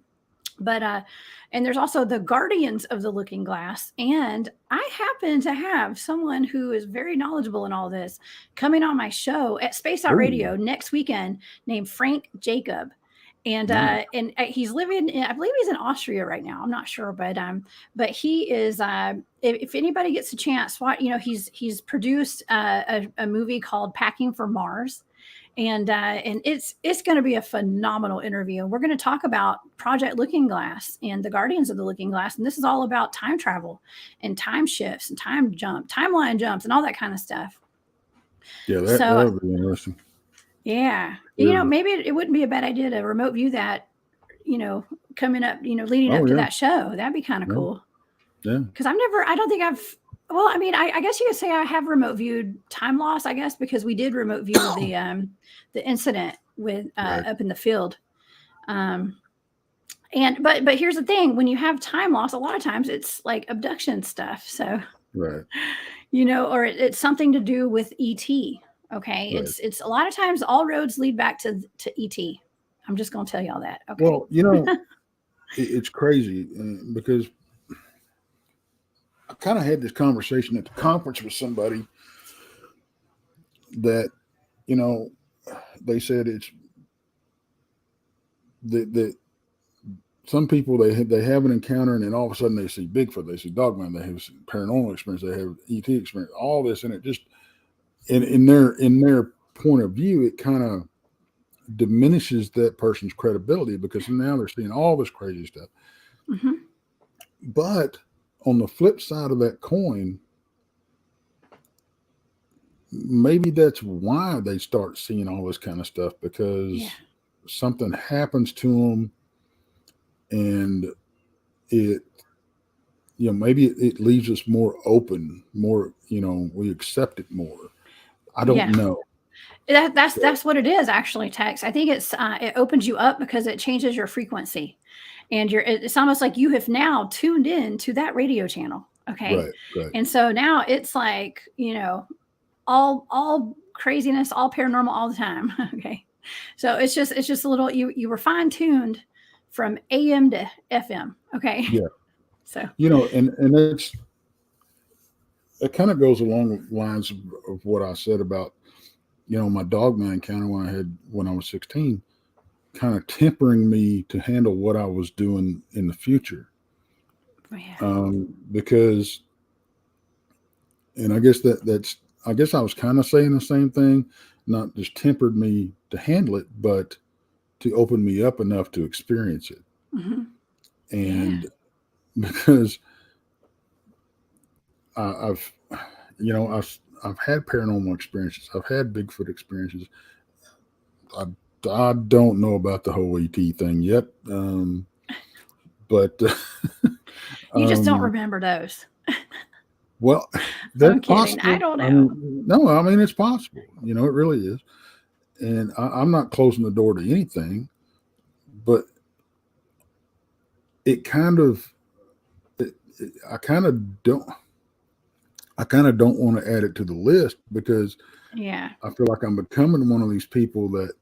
C: but and there's also the Guardians of the Looking Glass, and I happen to have someone who is very knowledgeable in all this coming on my show at Space Out Radio next weekend, named Frank Jacob. And he's living in, I believe he's in Austria right now. I'm not sure, but he is. If anybody gets a chance, he's produced a movie called Packing for Mars, and it's going to be a phenomenal interview. We're going to talk about Project Looking Glass and the Guardians of the Looking Glass, and this is all about time travel and time shifts and timeline jumps, and all that kind of stuff.
B: Yeah, that would be interesting.
C: Yeah. Maybe it wouldn't be a bad idea to remote view that, coming up, leading up to that show. That'd be kind of cool.
B: Yeah.
C: Because I guess you could say I have remote viewed time loss, I guess, because we did remote view the incident with up in the field. But here's the thing, when you have time loss, a lot of times it's like abduction stuff. So,
B: right.
C: Or it's something to do with ET. Okay. Right. It's a lot of times all roads lead back to ET. I'm just going to tell y'all that. Okay.
B: Well, it's crazy because I kind of had this conversation at the conference with somebody that, they said it's that some people they have an encounter and then all of a sudden they see Bigfoot, they see Dogman, they have paranormal experience, they have ET experience, all this, and it just in their point of view, it kind of diminishes that person's credibility because now they're seeing all this crazy stuff.
C: Mm-hmm.
B: But on the flip side of that coin, maybe that's why they start seeing all this kind of stuff, because something happens to them and it, maybe it leaves us more open, more, we accept it more. I don't know.
C: That's what it is, actually, Tex. I think it opens you up because it changes your frequency, and it's almost like you have now tuned in to that radio channel. Okay.
B: Right.
C: And so now it's like, all craziness, all paranormal all the time. Okay. So it's just a little, you were fine tuned from AM to FM. Okay.
B: Yeah.
C: So,
B: and it kind of goes along the lines of what I said about, my Dogman encounter when I was 16, kind of tempering me to handle what I was doing in the future.
C: Oh, yeah.
B: Because, and I guess I was kind of saying the same thing, not just tempered me to handle it, but to open me up enough to experience it.
C: Mm-hmm.
B: And because I've I've had paranormal experiences. I've had Bigfoot experiences. I don't know about the whole ET thing yet, but
C: You just don't remember those.
B: well, that's
C: I'm kidding.
B: possible.
C: I don't know.
B: No, I mean it's possible. It really is. And I'm not closing the door to anything, but it kind of, I kind of don't want to add it to the list because
C: Yeah.
B: I feel like I'm becoming one of these people that,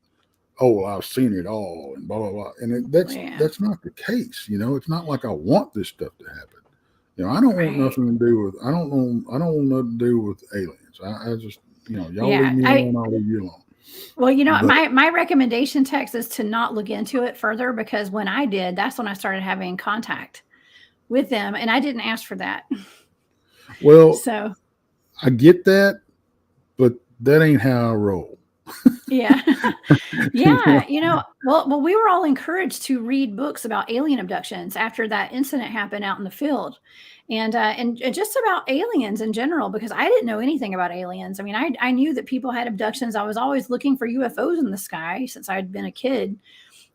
B: oh, well, I've seen it all and blah, blah, blah. And that's not the case. It's not like I want this stuff to happen. I don't want nothing to do with, I don't want nothing to do with aliens. I just, y'all leave me alone, I'll leave you alone.
C: Well, my recommendation, Tex, is to not look into it further, because when I did, that's when I started having contact with them, and I didn't ask for that.
B: Well,
C: so
B: I get that, but that ain't how I roll.
C: Yeah. Yeah. Well, we were all encouraged to read books about alien abductions after that incident happened out in the field, and just about aliens in general, because I didn't know anything about aliens. I mean, I knew that people had abductions. I was always looking for UFOs in the sky since I'd been a kid.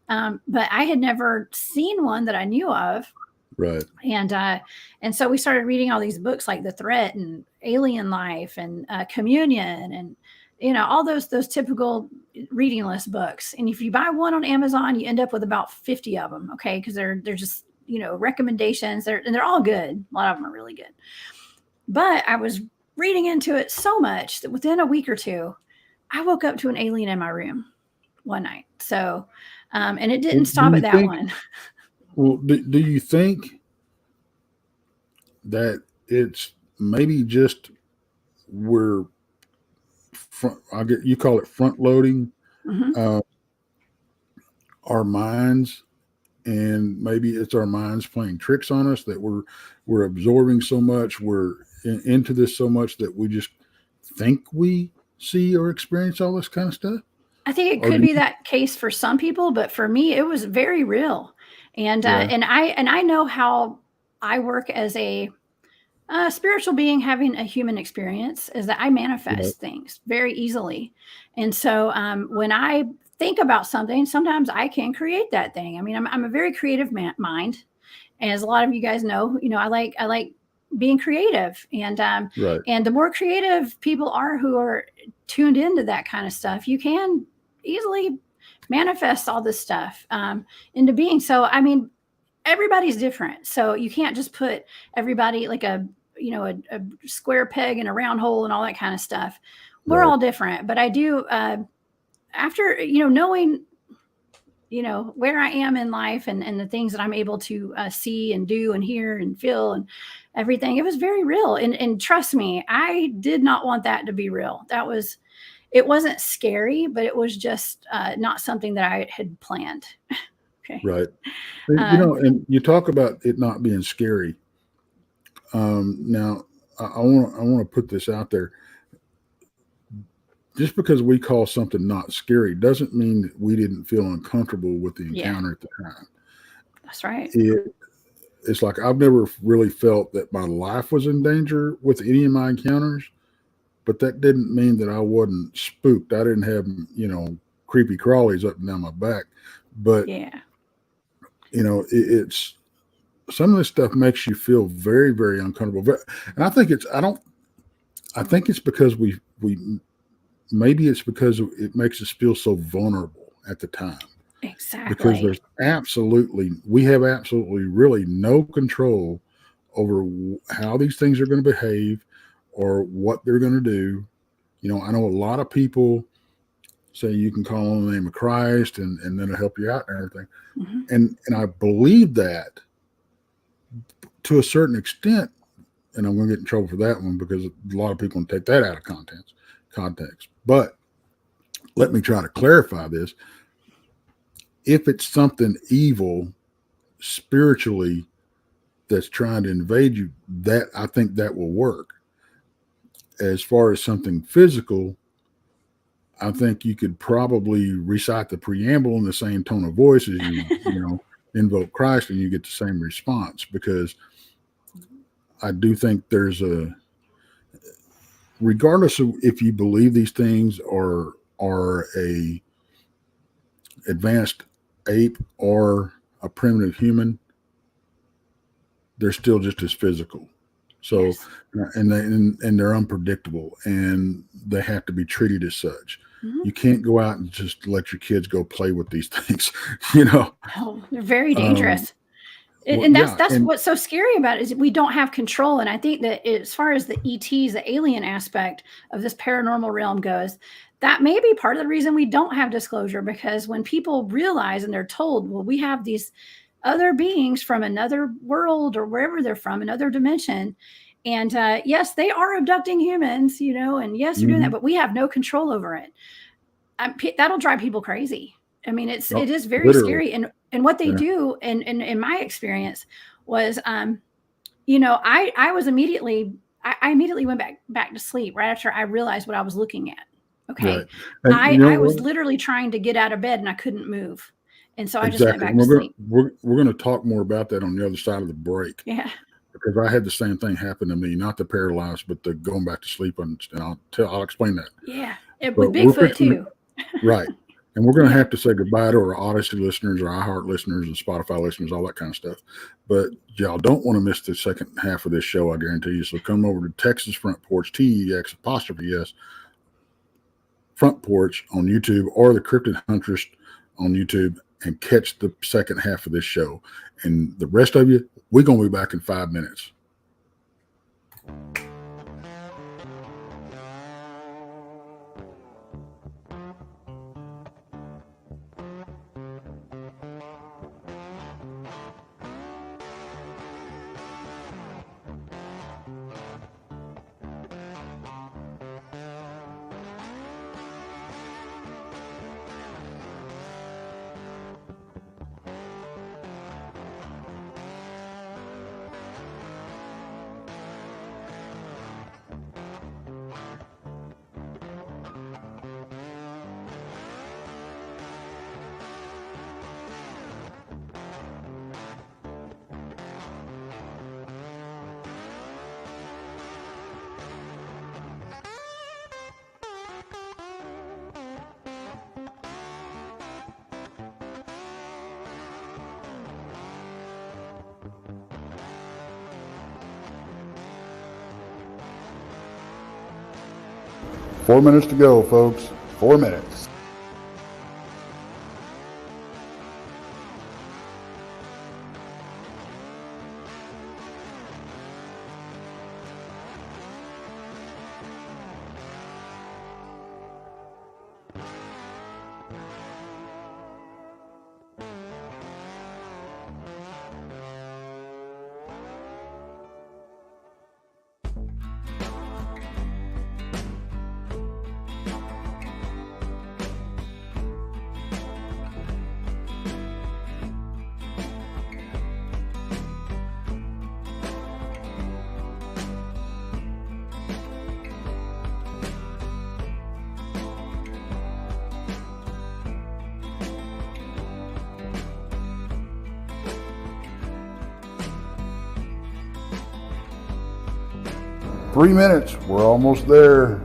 C: But I had never seen one that I knew of.
B: Right.
C: And so we started reading all these books like The Threat and Alien Life and Communion and all those typical reading list books. And if you buy one on Amazon, you end up with about 50 of them. Okay. Cause they're just, recommendations. They're all good. A lot of them are really good. But I was reading into it so much that within a week or two, I woke up to an alien in my room one night. So, and it didn't stop at that one.
B: Well, do you think that it's maybe just we're you call it front loading our minds, and maybe it's our minds playing tricks on us, that we're absorbing so much, we're into this so much that we just think we see or experience all this kind of stuff?
C: I think it could be that case for some people, but for me, it was very real. And and I know how I work as a spiritual being having a human experience, is that I manifest things very easily. And so when I think about something, sometimes I can create that thing. I mean, I'm a very creative mind, as a lot of you guys know. I like being creative, and and the more creative people are who are tuned into that kind of stuff, you can easily manifest all this stuff into being. So, I mean, everybody's different. So you can't just put everybody like a square peg in a round hole and all that kind of stuff. We're all different. But I do, after, knowing, where I am in life and the things that I'm able to see and do and hear and feel and everything, it was very real. And trust me, I did not want that to be real. It wasn't scary, but it was just not something that I had planned. Okay.
B: Right. And you talk about it not being scary. Now I want to put this out there. Just because we call something not scary doesn't mean that we didn't feel uncomfortable with the encounter at the time.
C: That's right.
B: It's like I've never really felt that my life was in danger with any of my encounters, but that didn't mean that I wasn't spooked. I didn't have, creepy crawlies up and down my back, but it's some of this stuff makes you feel very, very uncomfortable. And I think it's because maybe it's because it makes us feel so vulnerable at the time.
C: Exactly.
B: Because we have absolutely really no control over how these things are going to behave or what they're going to do. I know a lot of people say you can call on the name of Christ and then it'll help you out and everything. Mm-hmm. And I believe that to a certain extent, and I'm going to get in trouble for that one because a lot of people take that out of context. But let me try to clarify this. If it's something evil spiritually that's trying to invade you, that I think that will work. As far as something physical, I think you could probably recite the preamble in the same tone of voice as you invoke Christ, and you get the same response, because I do think there's regardless of if you believe these things are a advanced ape or a primitive human, they're still just as physical. So,
C: Yes.
B: and they're unpredictable, and they have to be treated as such.
C: Mhm.
B: You can't go out and just let your kids go play with these things, you know.
C: Oh, they're very dangerous.
B: Well,
C: And
B: yeah,
C: that's
B: and
C: what's so scary about it, is we don't have control. And I think that as far as the ETs, the alien aspect of this paranormal realm goes, that may be part of the reason we don't have disclosure, because when people realize and they're told, well, we have these other beings from another world or wherever they're from, another dimension. And yes, they are abducting humans, you know, and yes, they're doing that,
B: Mhm.
C: but we have no control over it. That'll drive people crazy. I mean, it is very
B: literally,
C: scary. And what they
B: yeah.
C: do, and in my experience, was you know, I immediately went back to sleep right after I realized what I was looking at. Okay.
B: Right. And you know
C: I was
B: what?
C: literally trying to get out of bed and I couldn't move. And so I just went
B: Exactly.
C: back to sleep.
B: We're gonna talk more about that on the other side of the break,
C: Yeah.
B: because I had the same thing happen to me, not the paralyzed, but the going back to sleep, and I'll explain that.
C: Yeah.
B: But
C: With
B: we're
C: Bigfoot
B: fixing
C: too.
B: right. And we're going to
C: Yeah.
B: have to say goodbye to our Odyssey listeners, our iHeart listeners, and Spotify listeners, all that kind of stuff. But y'all don't want to miss the second half of this show, I guarantee you. So come over to Texas Front Porch, TEX''S Front Porch on YouTube, or the Cryptid Huntress on YouTube, and catch the second half of this show. And the rest of you, we're going to be back in 5 minutes. Four minutes to go, folks. 4 minutes. Three minutes. We're almost there.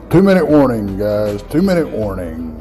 B: Two-minute warning, guys. 2-minute warning.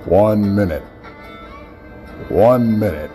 B: 1 minute. 1 minute.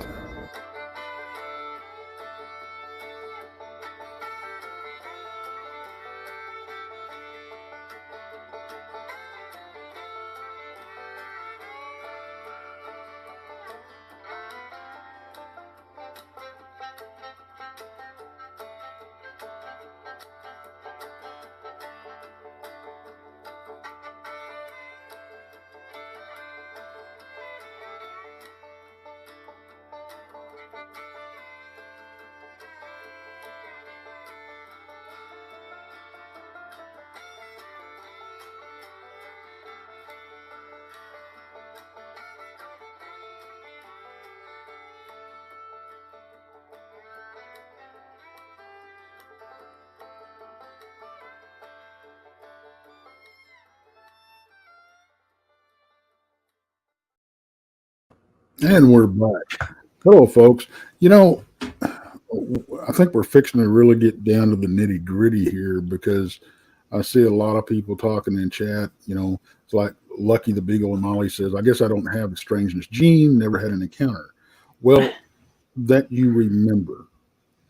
B: And we're back. Hello, folks. You know, I think we're fixing to really get down to the nitty gritty here because I see a lot of people talking in chat. You know, it's like Lucky the Beagle and Molly says, I guess I don't have the strangeness gene, never had an encounter. Well, that you remember.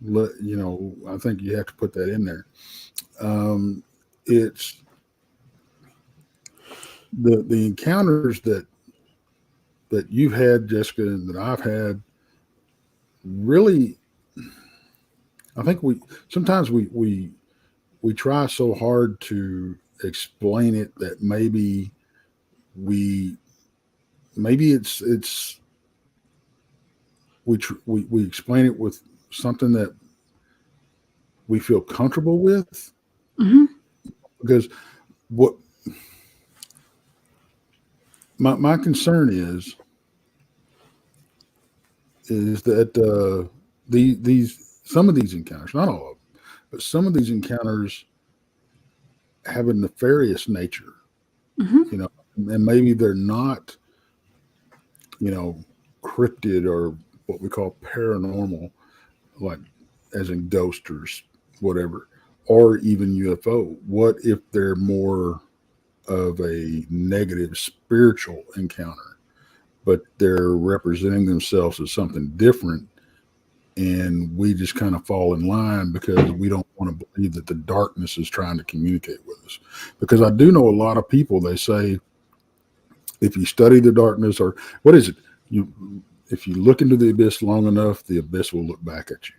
B: You know, I think you have to put that in there. It's the encounters that you've had, Jessica, and that I've had. Really, I think we sometimes we try so hard to explain it that maybe it's we explain it with something that we feel comfortable with.
C: Mm-hmm.
B: Because what my concern is that these some of these encounters, not all of them, but some of these encounters have a nefarious nature.
C: Mm-hmm.
B: You know, and maybe they're not, you know, cryptid or what we call paranormal, like as in ghost or whatever, or even UFO. What if they're more of a negative spiritual encounter, but they're representing themselves as something different, and we just kind of fall in line because we don't want to believe that the darkness is trying to communicate with us? Because I do know a lot of people, they say, if you study the darkness, or what is it? If you look into the abyss long enough, the abyss will look back at you.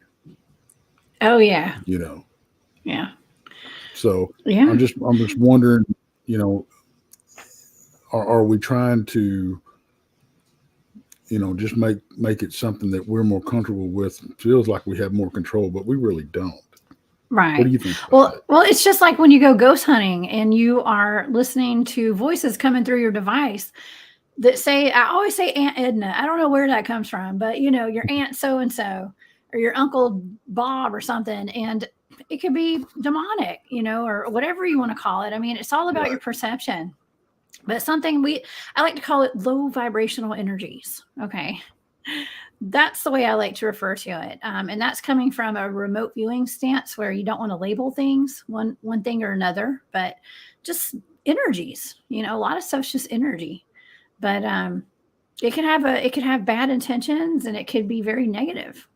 C: Oh yeah.
B: You know.
C: Yeah.
B: So
C: yeah.
B: I'm just wondering, you know, are we trying to, you know, just make it something that we're more comfortable with? It feels like we have more control, but we really don't.
C: Right.
B: What do you think about that?
C: Well, it's just like when you go ghost hunting and you are listening to voices coming through your device that say, I always say Aunt Edna. I don't know where that comes from, but you know, your Aunt so-and-so or your Uncle Bob or something. And it could be demonic, you know, or whatever you want to call it. I mean, it's all about your perception. But something I like to call it low vibrational energies. Okay. That's the way I like to refer to it. And that's coming from a remote viewing stance where you don't want to label things one thing or another, but just energies. You know, a lot of stuff's just energy. But it can have bad intentions, and it could be very negative.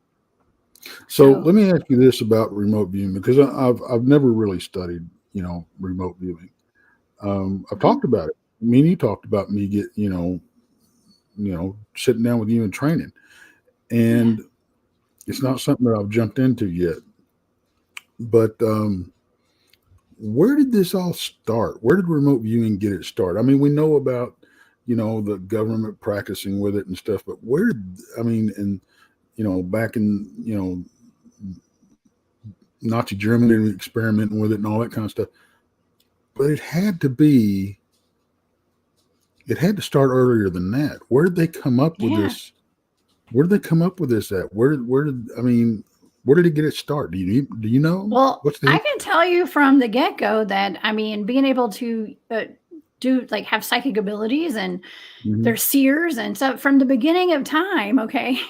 B: So let me ask you this about remote viewing, because I've never really studied, you know, remote viewing. I've talked about it. Me and you talked about me you know, sitting down with you and training, and it's not something that I've jumped into yet. But where did this all start? Where did remote viewing get its start? I mean, we know about, you know, the government practicing with it and stuff, but and you know, back in, you know, Nazi Germany experimenting with it and all that kind of stuff. But it had to start earlier than that. Where did they come up with this? Where did they come up with this at? where did it get its start? Do you know?
C: Well, I can tell you from the get-go that, I mean, being able to have psychic abilities, and they're seers, and so from the beginning of time, okay.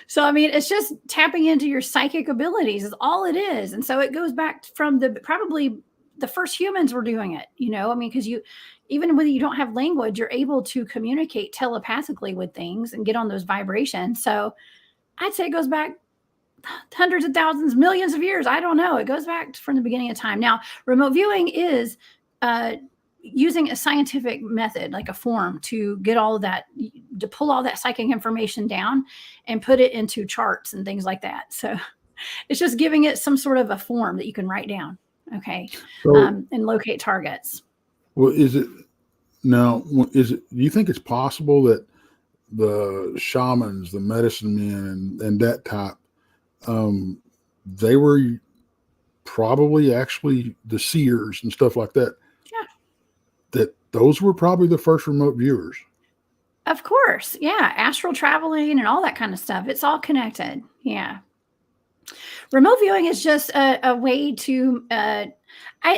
C: So, I mean, it's just tapping into your psychic abilities is all it is. And so it goes back from probably the first humans were doing it, I mean, because even when you don't have language, you're able to communicate telepathically with things and get on those vibrations. So I'd say it goes back hundreds of thousands, millions of years. I don't know. It goes back from the beginning of time. Now, remote viewing is using a scientific method, like a form, to get all of that, to pull all that psychic information down and put it into charts and things like that. So it's just giving it some sort of a form that you can write down. Okay.
B: So,
C: And locate targets.
B: well, do you think it's possible that the shamans, the medicine men, and that type, they were probably actually the seers and stuff like that?
C: Yeah.
B: That those were probably the first remote viewers.
C: Of course. Yeah. Astral traveling and all that kind of stuff. It's all connected. Yeah. Remote viewing is just a way to, I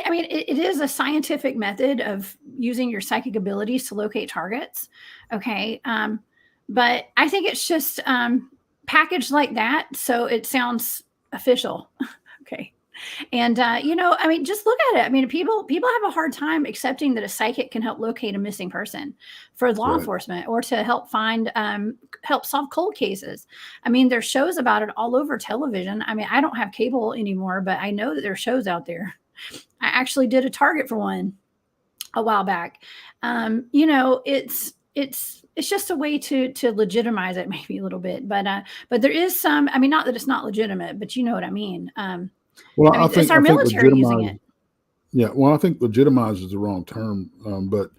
C: mean, it is a scientific method of using your psychic abilities to locate targets. Okay. But I think it's just packaged like that, so it sounds official. Okay. And I mean, just look at it. I mean, people have a hard time accepting that a psychic can help locate a missing person for law enforcement, or to help help solve cold cases. I mean, there's shows about it all over television. I mean, I don't have cable anymore, but I know that there are shows out there. I actually did a target for one a while back. It's just a way to legitimize it, maybe a little bit, but there is some. I mean, not that it's not legitimate, but you know what I mean.
B: Well,
C: I mean, it's our military using it.
B: Yeah, well, I think legitimize is the wrong term, but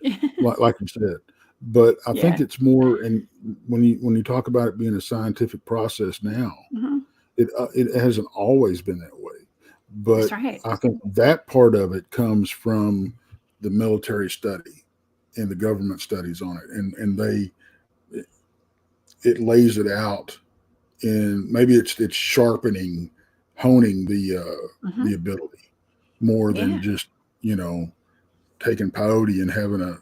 B: like you said, but I think it's more. And when you talk about it being a scientific process now, it hasn't always been that way. But
C: That's right.
B: I think that part of it comes from the military study and the government studies on it, and it lays it out, and maybe it's sharpening, honing the ability more than just taking peyote and having a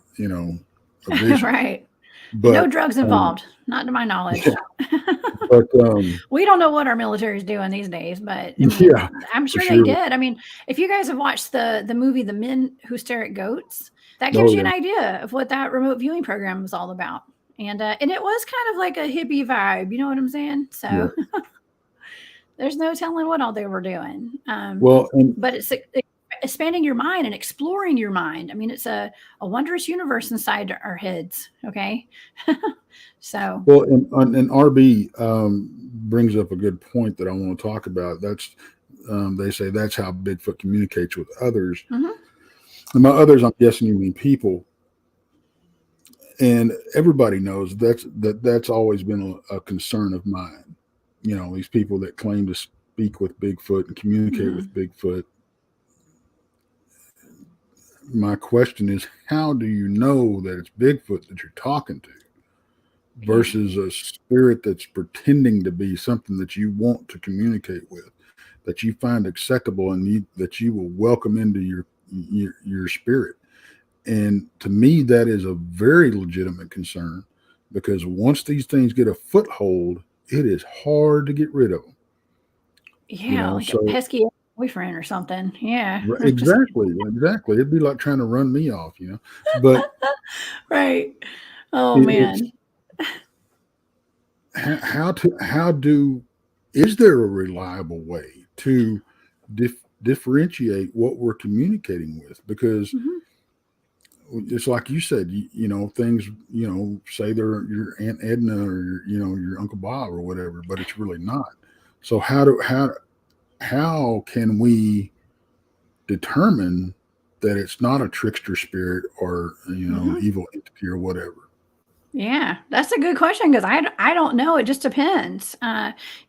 B: vision.
C: Right.
B: But
C: no drugs involved, not to my knowledge.
B: But
C: we don't know what our military is doing these days, but I mean,
B: yeah,
C: I'm sure
B: for
C: they
B: sure.
C: did. I mean, if you guys have watched the movie The Men Who Stare at Goats, that gives you an idea of what that remote viewing program was all about. And it was kind of like a hippie vibe, you know what I'm saying? So there's no telling what all they were doing. But it's expanding your mind and exploring your mind. I mean, it's a wondrous universe inside our heads. Okay. So
B: well, and RB brings up a good point that I want to talk about. That's they say that's how Bigfoot communicates with others. And by others, I'm guessing you mean people. And everybody knows that's always been a concern of mine. These people that claim to speak with Bigfoot and communicate with Bigfoot. My question is, how do you know that it's Bigfoot that you're talking to versus a spirit that's pretending to be something that you want to communicate with, that you find acceptable, and that you will welcome into your spirit? And to me, that is a very legitimate concern, because once these things get a foothold, it is hard to get rid of them.
C: Yeah, like a pesky boyfriend or something. Yeah,
B: exactly. It'd be like trying to run me off, But
C: right. Oh man.
B: Is there a reliable way to differentiate what we're communicating with? Because it's like you said, things, say they're your Aunt Edna or your Uncle Bob or whatever, but it's really not. So how can we determine that it's not a trickster spirit or evil entity or whatever?
C: Yeah, that's a good question, because I don't know. It just depends.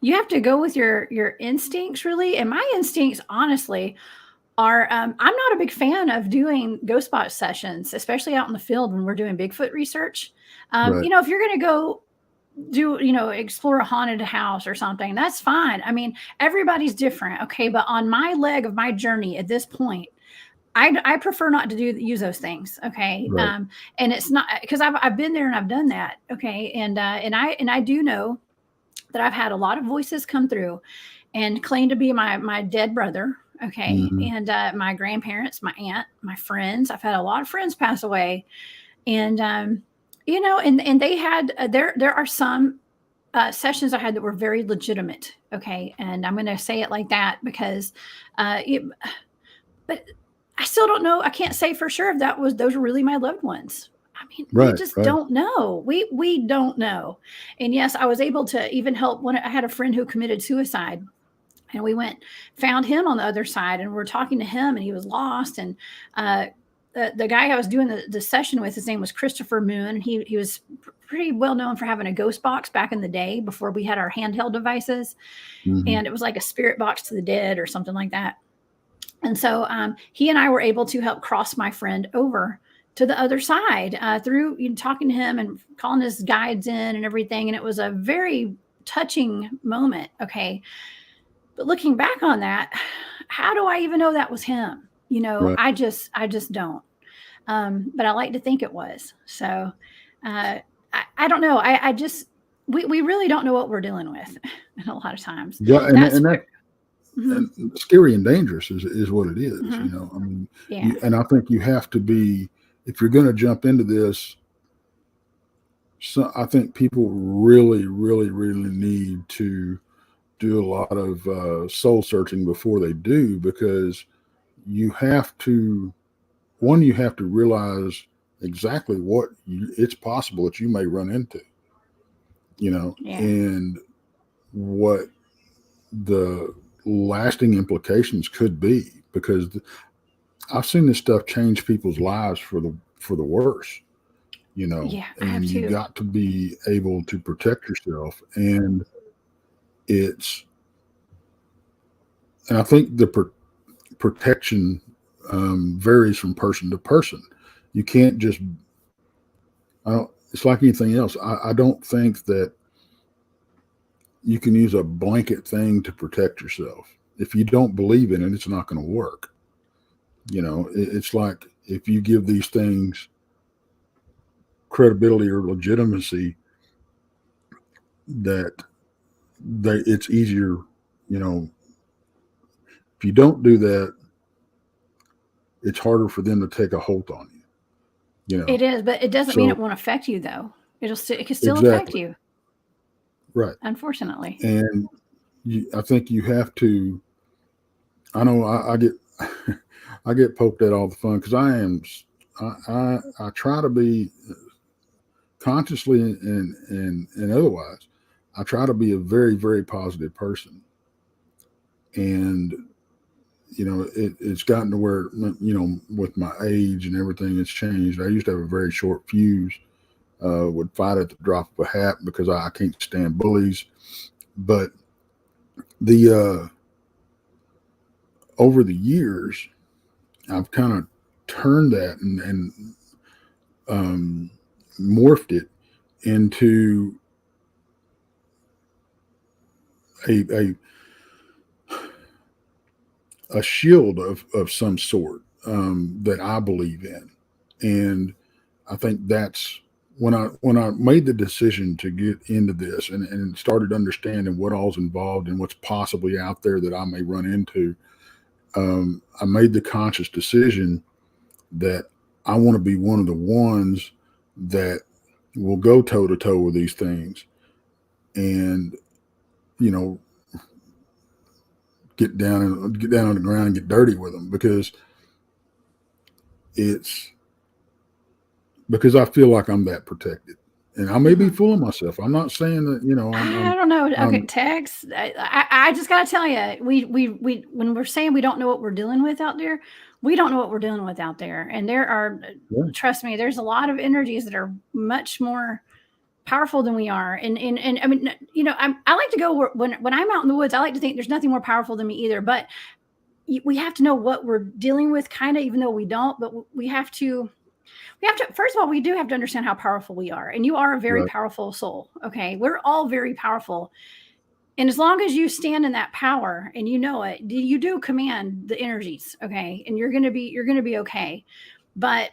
C: You have to go with your instincts, really. And my instincts, honestly, are I'm not a big fan of doing ghost spot sessions, especially out in the field when we're doing Bigfoot research.
B: Right.
C: If you're going to go do, explore a haunted house or something, that's fine. I mean, everybody's different. Okay. But on my leg of my journey at this point, I prefer not to use those things. Okay.
B: Right.
C: And it's not because I've been there and I've done that. Okay. And I do know that I've had a lot of voices come through and claim to be my dead brother. Okay.
B: Mhm.
C: And my grandparents, my aunt, my friends, I've had a lot of friends pass away. And, and they had, there are some sessions I had that were very legitimate. Okay. And I'm going to say it like that because, it, but I still don't know. I can't say for sure if those were really my loved ones. I mean, we
B: Right,
C: just
B: right.
C: don't know. We don't know. And yes, I was able to even help when I had a friend who committed suicide, and we found him on the other side, and we're talking to him, and he was lost. And uh, the guy I was doing the session with, his name was Christopher Moon, and he was pretty well known for having a ghost box back in the day before we had our handheld devices,
B: Mhm.
C: and it was like a spirit box to the dead or something like that. And so he and I were able to help cross my friend over to the other side through talking to him and calling his guides in and everything. And it was a very touching moment. Okay. But looking back on that, how do I even know that was him?
B: Right.
C: I just don't. But I like to think it was. So I don't know. I just, we really don't know what we're dealing with and a lot of times.
B: Yeah,
C: That's
B: and
C: where,
B: that
C: mhm,
B: and scary and dangerous is what it is.
C: mhm,
B: I mean,
C: yeah.
B: and I think you have to be, if you're going to jump into this. So I think people really, really, really need to do a lot of soul searching before they do, because you have to, one, you have to realize exactly what it's possible that you may run into,
C: Yeah.
B: and what the lasting implications could be, because I've seen this stuff change people's lives for the worse,
C: Yeah, I have
B: and you
C: too.
B: got to be able to protect yourself. It's and I think the protection varies from person to person. You can't just, I don't, it's like anything else. I don't think that you can use a blanket thing to protect yourself. If you don't believe in it, it's not going to work. It's like if you give these things credibility or legitimacy, that it's easier, you know, if you don't do that, it's harder for them to take a hold on you.
C: It is, but it doesn't mean
B: So
C: it won't affect you though. It can still affect
B: exactly.
C: you,
B: Right.
C: unfortunately.
B: And I think you have to, I know I get, I get poked at all the fun, because I try to be consciously and otherwise, I try to be a very, very positive person. And, it's gotten to where, with my age and everything, it's changed. I used to have a very short fuse, would fight at the drop of a hat because I can't stand bullies. But the, over the years, I've kind of turned that and morphed it into a a shield of some sort, that I believe in. And I think that's when I made the decision to get into this and started understanding what all's involved and what's possibly out there that I may run into. I made the conscious decision that I want to be one of the ones that will go toe to toe with these things, and you know get down on the ground and get dirty with them, it's because I feel like I'm that protected. And I may be
C: Mhm.
B: fooling myself. I'm not saying that,
C: I don't know. Okay,
B: I'm
C: Tex. I just gotta tell you, we when we're saying we don't know what we're dealing with out there, we don't know what we're dealing with out there. And there are,
B: yeah,
C: trust me, there's a lot of energies that are much more powerful than we are. And I mean, I like to go when I'm out in the woods. I like to think there's nothing more powerful than me either. But we have to know what we're dealing with, kind of, even though we don't. But we have to, first of all, we do have to understand how powerful we are. And you are a very
B: right,
C: powerful soul. Okay. We're all very powerful. And as long as you stand in that power and you know it, you do command the energies. Okay. And you're going to be okay. But,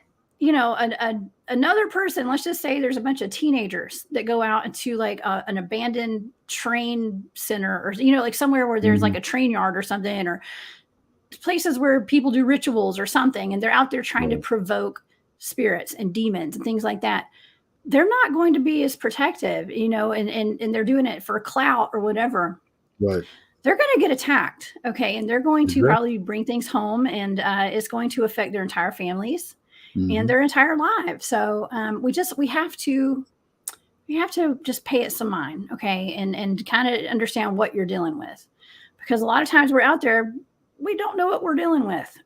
C: another person, let's just say there's a bunch of teenagers that go out into like an abandoned train center, or, like somewhere where there's
B: hmm,
C: like a train yard or something, or places where people do rituals or something, and they're out there trying to
B: Right.
C: provoke spirits and demons and things like that, they're not going to be as protective, and they're doing it for clout or whatever.
B: Right.
C: They're going to get attacked. Okay. And they're going to
B: Exactly.
C: probably bring things home, and it's going to affect their entire families and
B: Mhm.
C: their entire lives. So we have to just pay it some mind. Okay. And kind of understand what you're dealing with, because a lot of times we're out there, we don't know what we're dealing with.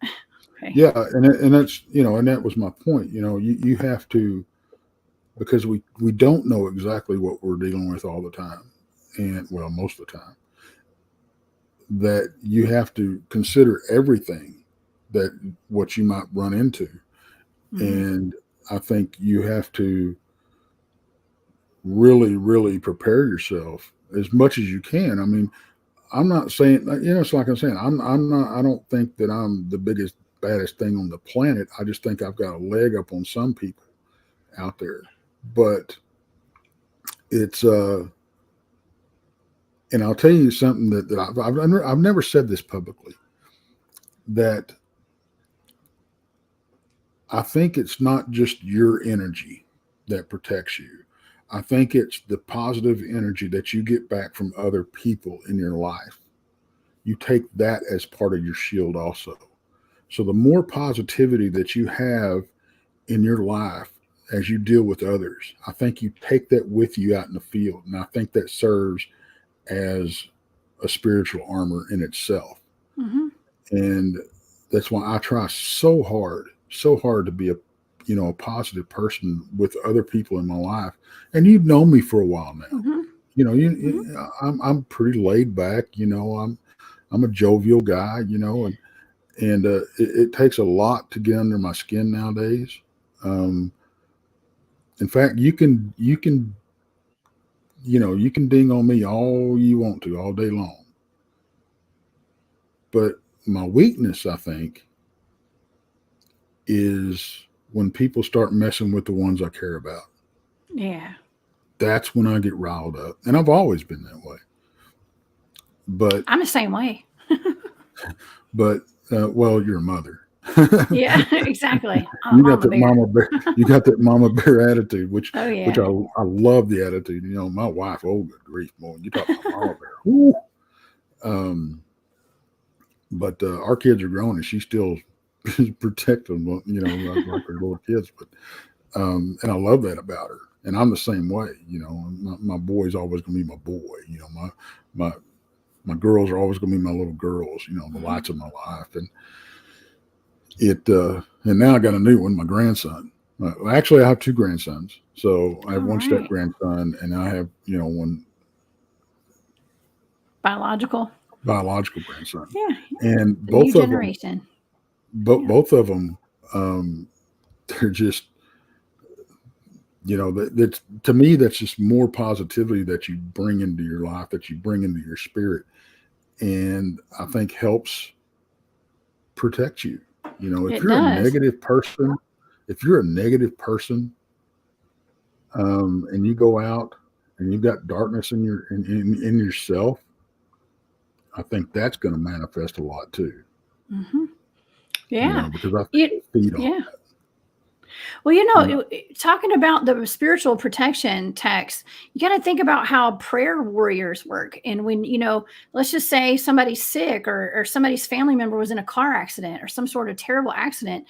C: Okay.
B: Yeah, and that's, and that was my point. You have to, because we don't know exactly what we're dealing with all the time, and well, most of the time, that you have to consider everything that what you might run into. And I think you have to really, really prepare yourself as much as you can. I mean, I'm not saying, it's like I'm saying, I'm not, I don't think that I'm the biggest, baddest thing on the planet. I just think I've got a leg up on some people out there. But it's, and I'll tell you something that I've never said this publicly, that I think it's not just your energy that protects you. I think it's the positive energy that you get back from other people in your life. You take that as part of your shield also. So the more positivity that you have in your life as you deal with others, I think you take that with you out in the field. And I think that serves as a spiritual armor in itself.
C: Mm-hmm.
B: And that's why I try so hard to be a positive person with other people in my life. And you've known me for a while now.
C: Mm-hmm.
B: I'm pretty laid back. I'm a jovial guy. And it takes a lot to get under my skin nowadays. In fact, you can ding on me all you want to all day long. But my weakness, I think, is when people start messing with the ones I care about.
C: Yeah.
B: That's when I get riled up. And I've always been that way. But
C: I'm the same way.
B: well, you're a mother.
C: Yeah, exactly. I'm
B: You got
C: mama
B: that
C: bear.
B: mama bear. You got that mama bear attitude, which
C: Oh yeah.
B: which I love the attitude. My wife, oh good grief, boy, you talk about mama bear. Woo. But our kids are grown, and she still protect them, like her little kids. But and I love that about her. And I'm the same way. My boy's always going to be my boy. My girls are always going to be my little girls. The lights of my life. And and now I got a new one, my grandson. Actually, I have two grandsons. So I have
C: All
B: one
C: right.
B: step grandson, and I have one
C: Biological
B: grandson.
C: Yeah.
B: And
C: The new
B: both of them,
C: generation.
B: both of them, they're just, that's, to me, that's just more positivity that you bring into your life, that you bring into your spirit, and I think helps protect you. If
C: It
B: you're a
C: does.
B: negative person, and you go out and you've got darkness in yourself, I think that's going to manifest a lot too.
C: Mm-hmm. Yeah.
B: Because I
C: It,
B: feed on
C: yeah.
B: that.
C: Well, talking about the spiritual protection text, you got to think about how prayer warriors work. And when, let's just say somebody's sick, or somebody's family member was in a car accident or some sort of terrible accident,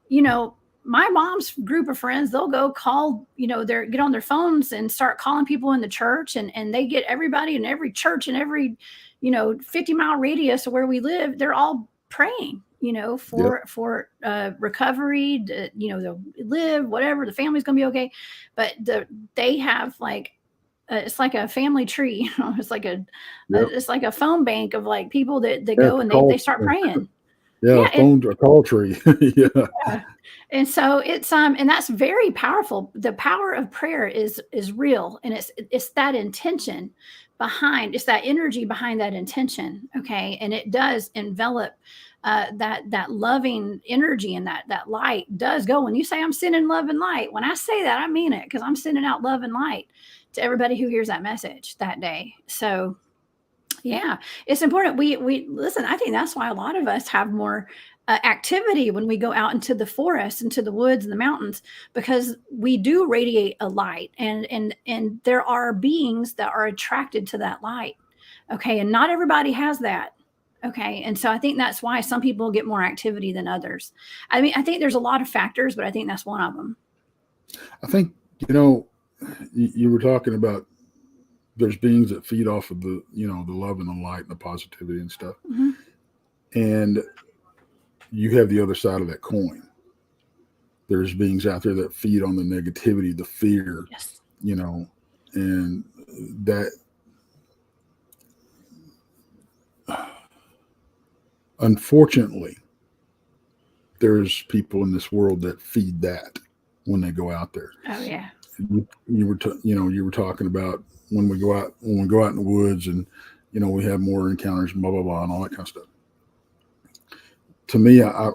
C: my mom's group of friends, they'll go call, get on their phones and start calling people in the church, and they get everybody in every church in every, 50-mile radius of where we live. They're all praying, for recovery, they'll live, whatever, the family's going to be okay. But they have like, it's like a family tree. It's like it's like a phone bank of like people that go and they start praying.
B: Yeah, a call tree.
C: Yeah. And so it's and that's very powerful. The power of prayer is real, and it's that intention behind, it's that energy behind that intention. Okay. And it does envelop that loving energy, and that light does go. When you say I'm sending love and light, when I say that, I mean it, because I'm sending out love and light to everybody who hears that message that day. So Yeah, it's important. We listen. I think that's why a lot of us have more activity when we go out into the forest, into the woods and the mountains, because we do radiate a light, and there are beings that are attracted to that light. Okay, and not everybody has that. Okay, and so I think that's why some people get more activity than others. I mean, I think there's a lot of factors, but I think that's one of them.
B: I think, you know, you were talking about there's beings that feed off of the, you know, the love and the light and the positivity and stuff.
C: Mhm.
B: And you have the other side of that coin. There's beings out there that feed on the negativity, the fear,
C: Yes.
B: you know, and that unfortunately there's people in this world that feed that when they go out there.
C: Oh yeah.
B: You were talking about when we go out in the woods, and you know we have more encounters, blah blah blah, and all that kind of stuff. To me, I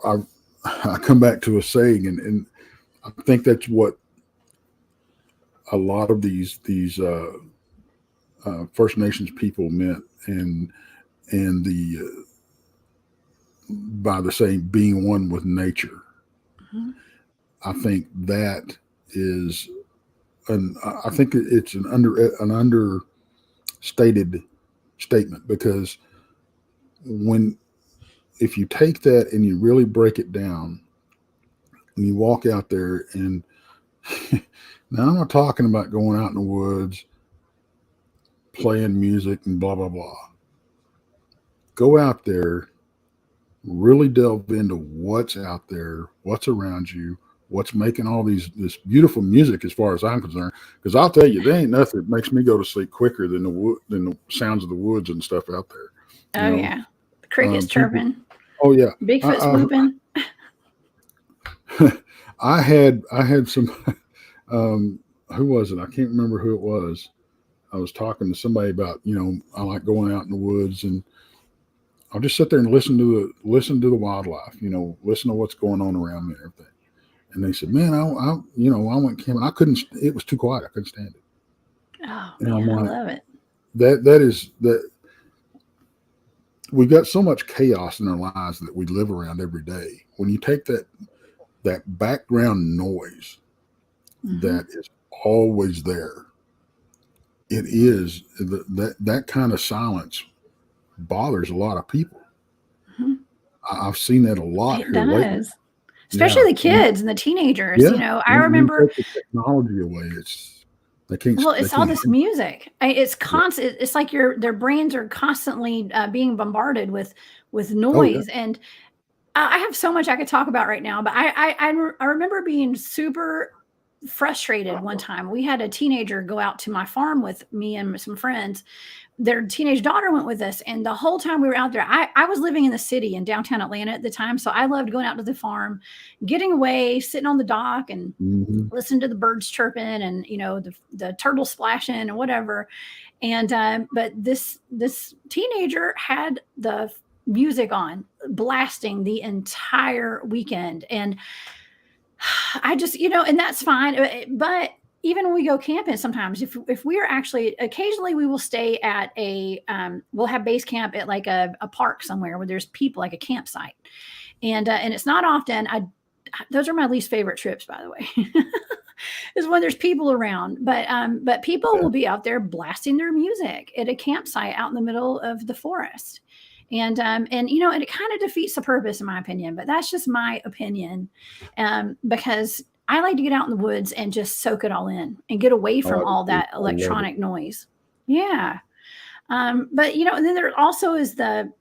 B: come back to a saying, and I think that's what a lot of these First Nations people meant, and the by the saying being one with nature.
C: Mhm.
B: I think that is I think it's an understated statement, because if you take that and you really break it down and you walk out there and now I'm not talking about going out in the woods playing music and blah blah blah. Go out there, really delve into what's out there, what's around you, what's making all this beautiful music, as far as I'm concerned. Because I'll tell you, there ain't nothing that makes me go to sleep quicker than the sounds of the woods and stuff out there.
C: Oh
B: You know,
C: yeah. Crickets
B: people.
C: chirping.
B: Oh yeah,
C: Bigfoot's
B: I,
C: whooping.
B: I had some. Who was it? I can't remember who it was. I was talking to somebody about, you know, I like going out in the woods, and I'll just sit there and listen to the wildlife, you know, listen to what's going on around me and everything. And they said, "Man, I went camping. I couldn't. It was too quiet. I couldn't stand it."
C: Oh
B: And I'm
C: man, I
B: like,
C: love it.
B: that we've got so much chaos in our lives that we live around every day. When you take that background noise
C: Mhm.
B: that is always there, it is that kind of silence bothers a lot of people.
C: Mhm.
B: I've seen that a lot
C: It
B: here lately.
C: does. Especially
B: Yeah,
C: the kids and the teenagers.
B: yeah.
C: You know, I
B: When you
C: remember,
B: take the technology away,
C: well,
B: they
C: it's all
B: can't
C: this
B: handle
C: music. It's
B: it.
C: constant. It's like their brains are constantly being bombarded with
B: Oh yeah,
C: noise. And I have so much I could talk about right now, but I remember being super frustrated one time. We had a teenager go out to my farm with me and some friends. Their teenage daughter went with us, and the whole time we were out there, I was living in the city in downtown Atlanta at the time, so I loved going out to the farm, getting away, sitting on the dock, and
B: hmm
C: listen to the birds chirping, and you know the turtle splashing and whatever. And but this teenager had the music on blasting the entire weekend, and I just, you know, and that's fine. But even when we go camping, sometimes if we are actually, occasionally we will stay at we'll have base camp at like a park somewhere where there's people, like a campsite, and it's not often. Those are my least favorite trips, by the way. Is when there's people around, but people
B: yeah.
C: will be out there blasting their music at a campsite out in the middle of the forest, and you know, and it kind of defeats the purpose in my opinion, but that's just my opinion, because I like to get out in the woods and just soak it all in and get away
B: Oh,
C: from all that
B: I love it.
C: electronic noise. Yeah. But you know, and then there also is the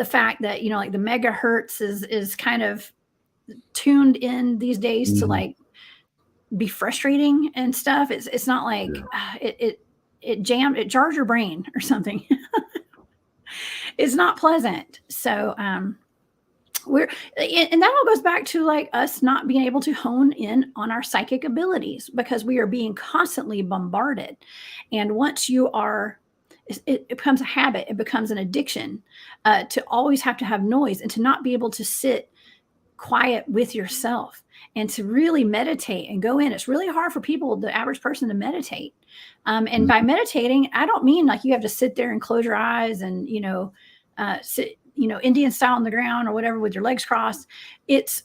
C: fact that, you know, like the megahertz is kind of tuned in these days to
B: hmm
C: like be frustrating and stuff. It's not like
B: Yeah.
C: it jars your brain or something. It's not pleasant. So we're and that all goes back to like us not being able to hone in on our psychic abilities, because we are being constantly bombarded. And once you are, it becomes a habit, it becomes an addiction, to always have to have noise and to not be able to sit quiet with yourself and to really meditate and go in. It's really hard for people, the average person, to meditate. And by meditating, I don't mean like you have to sit there and close your eyes and, sit, Indian style on the ground or whatever with your legs crossed. It's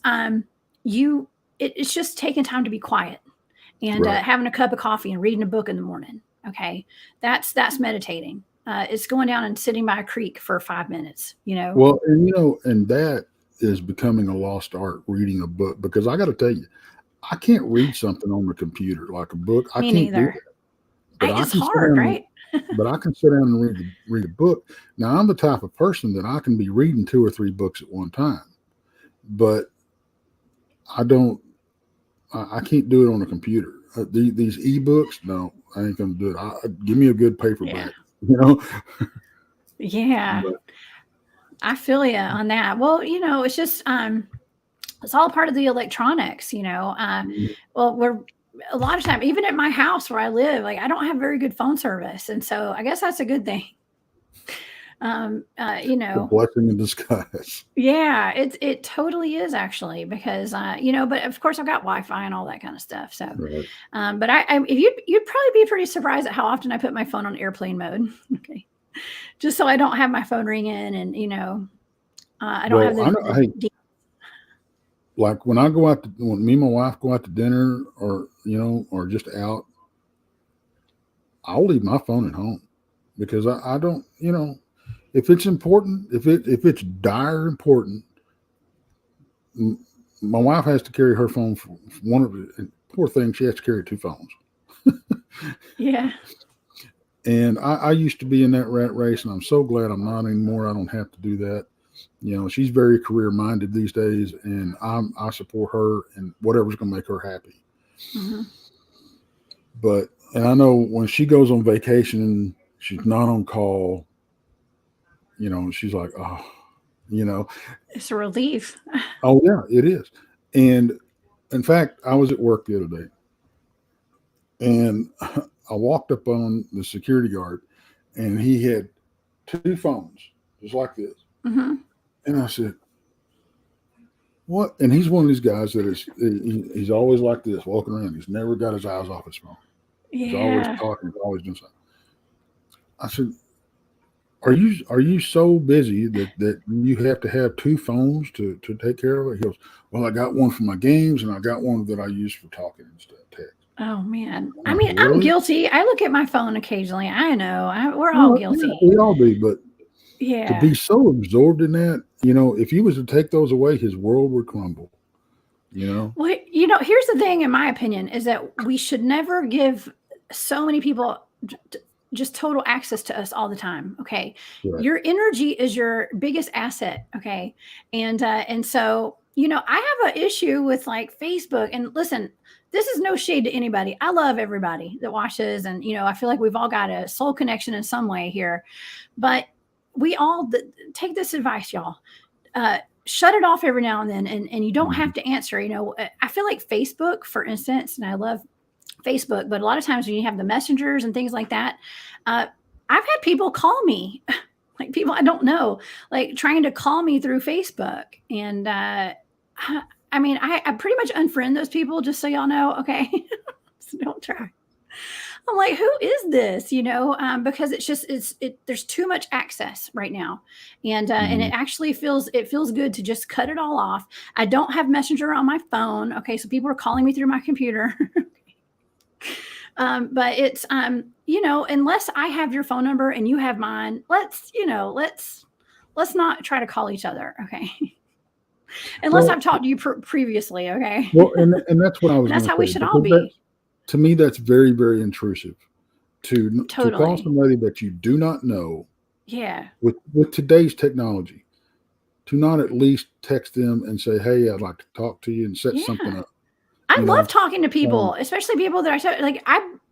C: it's just taking time to be quiet and having a cup of coffee and reading a book in the morning. Okay. That's meditating. It's going down and sitting by a creek for 5 minutes,
B: Well, and that is becoming a lost art, reading a book, because I got to tell you, I can't read something on the computer like a book. I
C: Me
B: can't do
C: neither.
B: that.
C: It's hard, right?
B: But I can sit down and read a book. Now, I'm the type of person that I can be reading 2 or 3 books at one time, but I can't do it on a computer. These ebooks, no, I ain't gonna do it. Give me a good paperback,
C: Yeah.
B: But,
C: I feel you on that. Well, it's just it's all part of the electronics, well, we're a lot of time, even at my house where I live, like I don't have very good phone service. And so I guess that's a good thing.
B: a blessing in disguise.
C: Yeah, it totally is actually, because but of course I've got Wi-Fi and all that kind of stuff. So, but if you'd probably be pretty surprised at how often I put my phone on airplane mode. Okay, just so I don't have my phone ringing, and I don't have the
B: like when I go out when me and my wife go out to dinner or or just out, I'll leave my phone at home because I don't if it's important, if it's dire important, my wife has to carry her phone for one of the poor thing. She has to carry 2 phones.
C: Yeah.
B: And I used to be in that rat race, and I'm so glad I'm not anymore. I don't have to do that. She's very career minded these days, and I support her and whatever's going to make her happy.
C: Mm-hmm.
B: And I know when she goes on vacation, she's not on call. She's like,
C: It's a relief.
B: Oh yeah, it is. And in fact, I was at work the other day, and I walked up on the security guard, and he had 2 phones just like this.
C: Mm-hmm.
B: And I said, "What?" And he's one of these guys that he's always like this, walking around. He's never got his eyes off his phone.
C: Yeah.
B: He's always talking. He's always doing something. I said, Are you so busy that you have to have 2 phones to take care of it? He goes, well, I got one for my games and I got one that I use for talking and stuff. Text.
C: Oh man.
B: I'm
C: really? I'm guilty. I look at my phone occasionally. I know. We're all guilty.
B: Yeah, we all do, but
C: yeah,
B: to be so absorbed in that, if he was to take those away, his world would crumble.
C: Well, here's the thing, in my opinion, is that we should never give so many people just total access to us all the time. Okay. Right. Your energy is your biggest asset. Okay. And so, I have an issue with like Facebook, and listen, this is no shade to anybody. I love everybody that watches. And, I feel like we've all got a soul connection in some way here, but we all take this advice, y'all. Shut it off every now and then. And you don't have to answer, I feel like Facebook, for instance, and I love Facebook, but a lot of times when you have the messengers and things like that, I've had people call me, like people I don't know, like trying to call me through Facebook. And I pretty much unfriend those people, just so y'all know. Okay. So don't try. I'm like, who is this? Because there's too much access right now. And it actually feels good to just cut it all off. I don't have Messenger on my phone. Okay. So people are calling me through my computer. But it's, unless I have your phone number and you have mine, let's not try to call each other. Okay. Unless I've talked to you previously. Okay.
B: Well, and that's what I was.
C: That's how we should all be.
B: To me, that's very, very intrusive to
C: Totally.
B: call somebody that you do not know.
C: Yeah.
B: With today's technology, to not at least text them and say, "Hey, I'd like to talk to you," and set something up.
C: I love talking to people, especially people that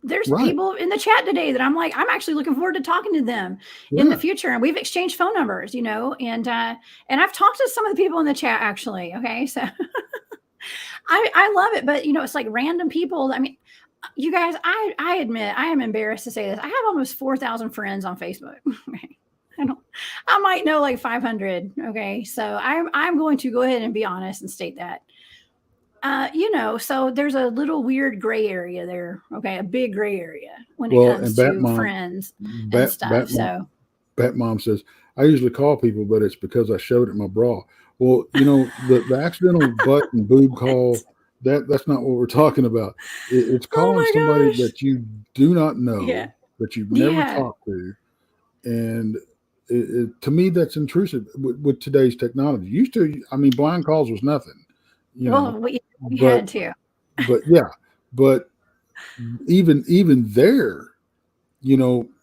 C: there's people in the chat today that I'm like, I'm actually looking forward to talking to them in the future. And we've exchanged phone numbers, and I've talked to some of the people in the chat actually. Okay. So I love it, but it's like random people. I mean, you guys, I admit I am embarrassed to say this. I have almost 4,000 friends on Facebook. I might know like 500. Okay. So I'm going to go ahead and be honest and state that. So there's a little weird gray area there. Okay. A big gray area when it
B: Well,
C: comes
B: and
C: to friends and stuff. So
B: Bat Mom says, I usually call people, but it's because I showed it in my bra. Well, the accidental butt and boob call, that's not what we're talking about. It's
C: oh
B: calling somebody
C: my gosh.
B: that you do not know,
C: Yeah.
B: that you've never
C: Yeah.
B: talked to. And to me, that's intrusive with today's technology. Used to, I mean, blind calls was nothing,
C: Well, we
B: but,
C: had to.
B: yeah, but even there,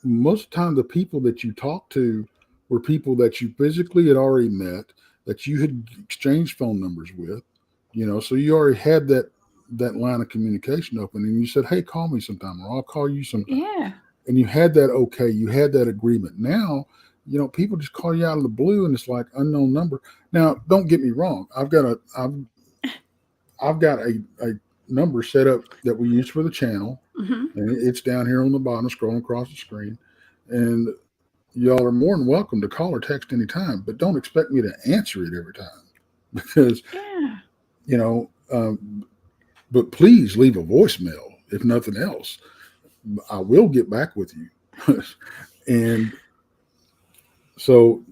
B: most of the time the people that you talk to were people that you physically had already met, that you had exchanged phone numbers with, so you already had that line of communication open, and you said, hey, call me sometime, or I'll call you sometime.
C: Yeah.
B: And you had that you had that agreement. Now, people just call you out of the blue, and it's like unknown number. Now, don't get me wrong. I've got a number set up that we use for the channel.
C: Mm-hmm.
B: And it's down here on the bottom, scrolling across the screen. And y'all are more than welcome to call or text anytime, but don't expect me to answer it every time, because, but please leave a voicemail, if nothing else. I will get back with you. And so,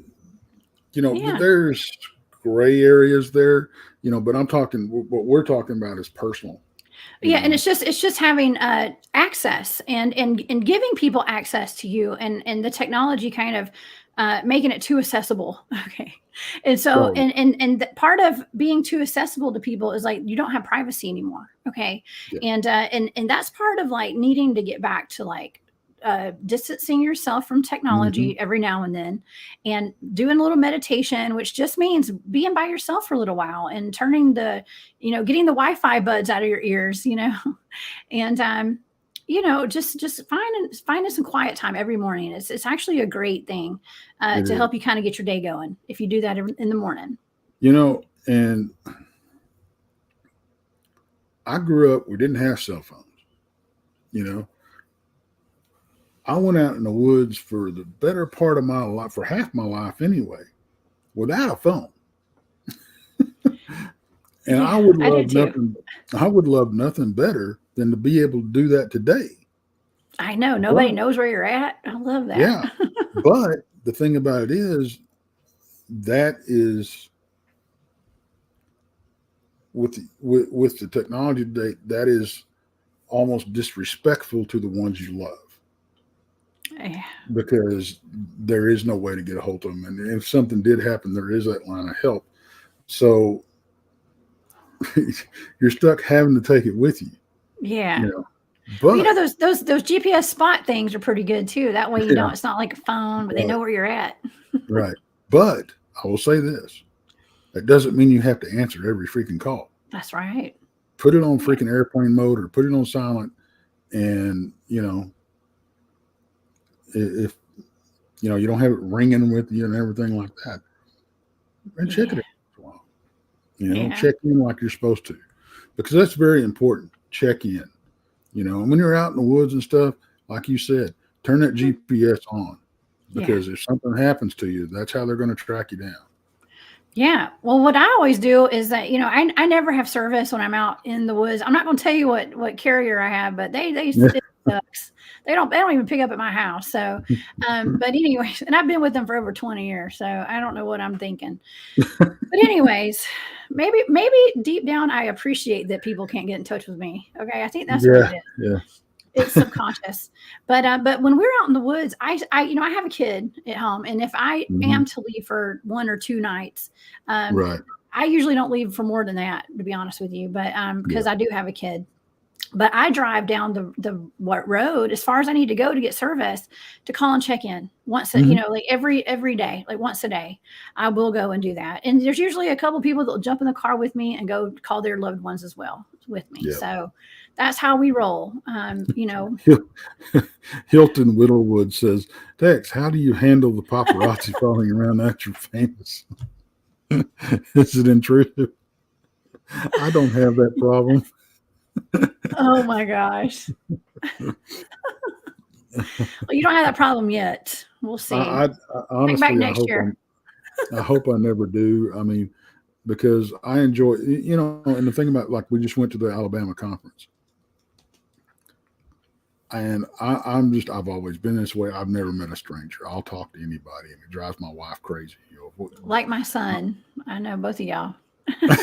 B: there's gray areas there, but what we're talking about is personal.
C: Yeah, and it's just having access and giving people access to you, and the technology kind of making it too accessible. Okay, and so
B: Right.
C: and part of being too accessible to people is like you don't have privacy anymore. Okay,
B: Yeah.
C: And that's part of like needing to get back to like distancing yourself from technology every now and then, and doing a little meditation, which just means being by yourself for a little while and turning getting the Wi-Fi buds out of your ears, and just finding some quiet time every morning. It's actually a great thing to help you kind of get your day going if you do that in the morning.
B: And I grew up, we didn't have cell phones, I went out in the woods for the better part of my life, for half my life anyway, without a phone. And I would love nothing better than to be able to do that today.
C: I know nobody knows where you're at. I love that.
B: Yeah. But the thing about it is, that is with the technology today, that is almost disrespectful to the ones you love.
C: Yeah.
B: Because there is no way to get a hold of them. And if something did happen, there is that line of help. So you're stuck having to take it with you.
C: Yeah.
B: But
C: those GPS spot things are pretty good too. That way, it's not like a phone, but they know where you're at.
B: Right. But I will say this. That doesn't mean you have to answer every freaking call.
C: That's right.
B: Put it on freaking airplane mode, or put it on silent. And, if you don't have it ringing with you and everything like that, and check it for a while. Check in like you're supposed to, because that's very important. Check in, and when you're out in the woods and stuff, like you said, turn that GPS on, because if something happens to you, that's how they're going to track you down.
C: Yeah. Well, what I always do is that, I never have service when I'm out in the woods. I'm not going to tell you what carrier I have, but it sucks. They don't even pick up at my house. So, but anyways, and I've been with them for over 20 years, so I don't know what I'm thinking. But anyways, maybe deep down, I appreciate that people can't get in touch with me. Okay. I think that's what it is.
B: Yeah.
C: It's subconscious. But when we're out in the woods, I have a kid at home, and if I am to leave for 1 or 2 nights,
B: right.
C: I usually don't leave for more than that, to be honest with you. But because I do have a kid. But I drive down the road as far as I need to go to get service, to call and check in once, like every day, like once a day, I will go and do that. And there's usually a couple of people that will jump in the car with me and go call their loved ones as well with me. Yep. So that's how we roll.
B: Hilton Whittlewood says, Tex, how do you handle the paparazzi following around after you're famous? Is it intrusive? I don't have that problem.
C: Oh my gosh. you don't have that problem yet. We'll see.
B: I
C: Think back
B: honestly,
C: next year.
B: I hope I never do. I mean, because I enjoy, and the thing about, like, we just went to the Alabama conference, and I've always been this way. I've never met a stranger. I'll talk to anybody, and it drives my wife crazy.
C: Like my son. I know both of y'all.
B: I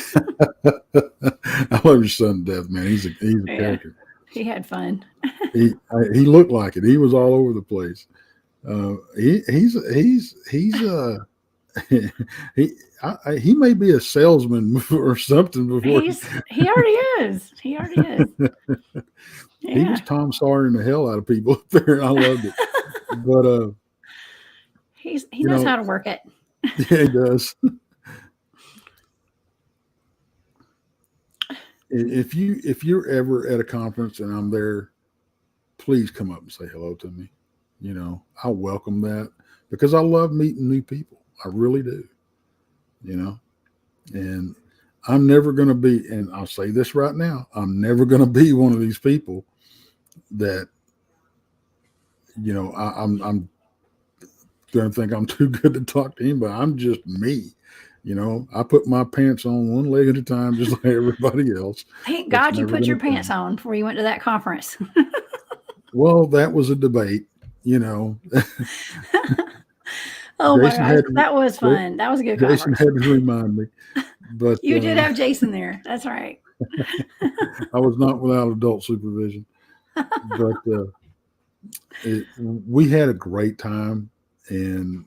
B: love your son to death, man. He's a character.
C: He had fun.
B: He looked like it. He was all over the place. He may be a salesman or something before.
C: He already is. He already is. Yeah.
B: He was Tom Sawyering the hell out of people up there, and I loved it. But
C: he knows how to work it.
B: Yeah, he does. If you're ever at a conference and I'm there, please come up and say hello to me. I welcome that, because I love meeting new people. I really do. And I'm never going to be, and I'll say this right now, I'm never going to be one of these people that, I'm going to think I'm too good to talk to anybody. I'm just me. I put my pants on one leg at a time, just like everybody else.
C: Thank God you put your pants on before you went to that conference.
B: Well, that was a debate,
C: Oh my gosh, that was fun. That was a good conference.
B: Jason had to remind me. But
C: you did have Jason there. That's right.
B: I was not without adult supervision. But we had a great time, and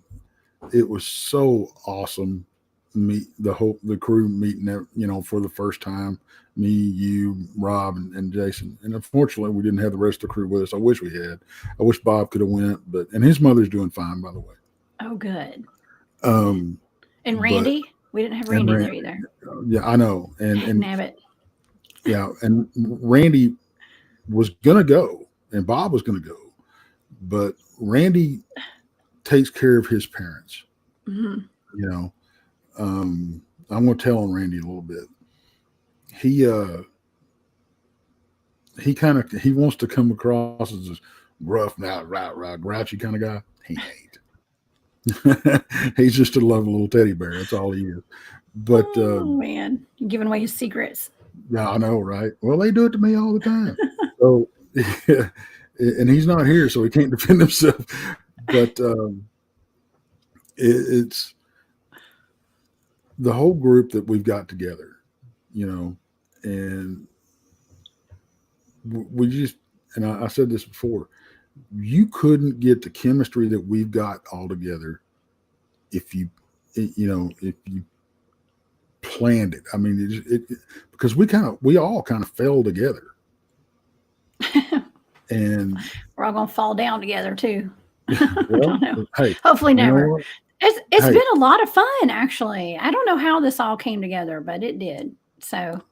B: it was so awesome. The crew meeting, for the first time. Me, you, Rob, and Jason. And unfortunately, we didn't have the rest of the crew with us. I wish we had. I wish Bob could have went, and his mother's doing fine, by the way.
C: Oh, good. And Randy, we didn't have Randy there either.
B: Yeah, I know. And
C: Nabbit.
B: Yeah, and Randy was gonna go, and Bob was gonna go, but Randy takes care of his parents.
C: Mm-hmm.
B: I'm gonna tell on Randy a little bit. He wants to come across as this rough, grouchy kind of guy. He ain't. He's just a lovely little teddy bear. That's all he is. But
C: man, you're giving away his secrets.
B: Yeah, I know, right? Well, they do it to me all the time. So, yeah, and he's not here, so he can't defend himself. But it's the whole group that we've got together, and we just, and I said this before, you couldn't get the chemistry that we've got all together if you planned it. I mean, because we all kind of fell together, and
C: we're all gonna fall down together too.
B: Well, hey,
C: hopefully never. It's been a lot of fun, actually. I don't know how this all came together, but it did. So,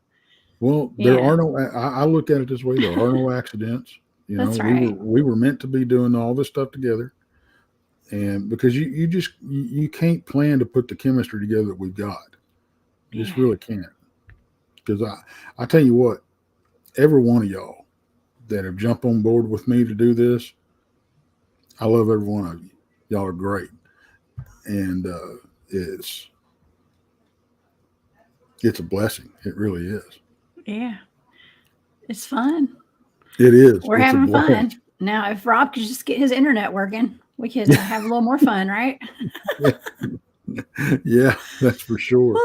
B: well, there are no. I look at it this way: there are no accidents.
C: That's right.
B: We were meant to be doing all this stuff together, and because you can't plan to put the chemistry together that we've got. You just really can't. Because I tell you what, every one of y'all that have jumped on board with me to do this, I love every one of you. Y'all are great. And it's a blessing. It really is.
C: Yeah. It's fun.
B: It is.
C: We're having fun. Now, if Rob could just get his internet working, we could have a little more fun, right?
B: Yeah, that's for sure.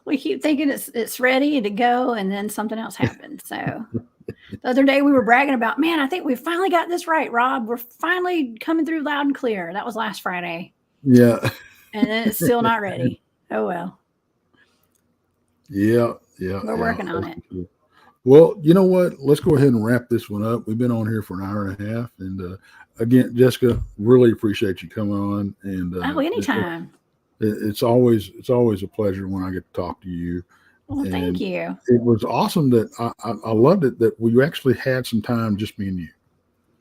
C: We keep thinking it's ready to go, and then something else happened. So the other day we were bragging about, man, I think we finally got this right, Rob. We're finally coming through loud and clear. That was last Friday.
B: Yeah.
C: And then it's still not ready. Oh, well.
B: Yeah.
C: We're working on it.
B: Well, you know what? Let's go ahead and wrap this one up. We've been on here for an hour and a half. And again, Jessica, really appreciate you coming on. And
C: anytime.
B: It's always a pleasure when I get to talk to you.
C: Well, thank you.
B: It was awesome that I loved it that we actually had some time, just me and you.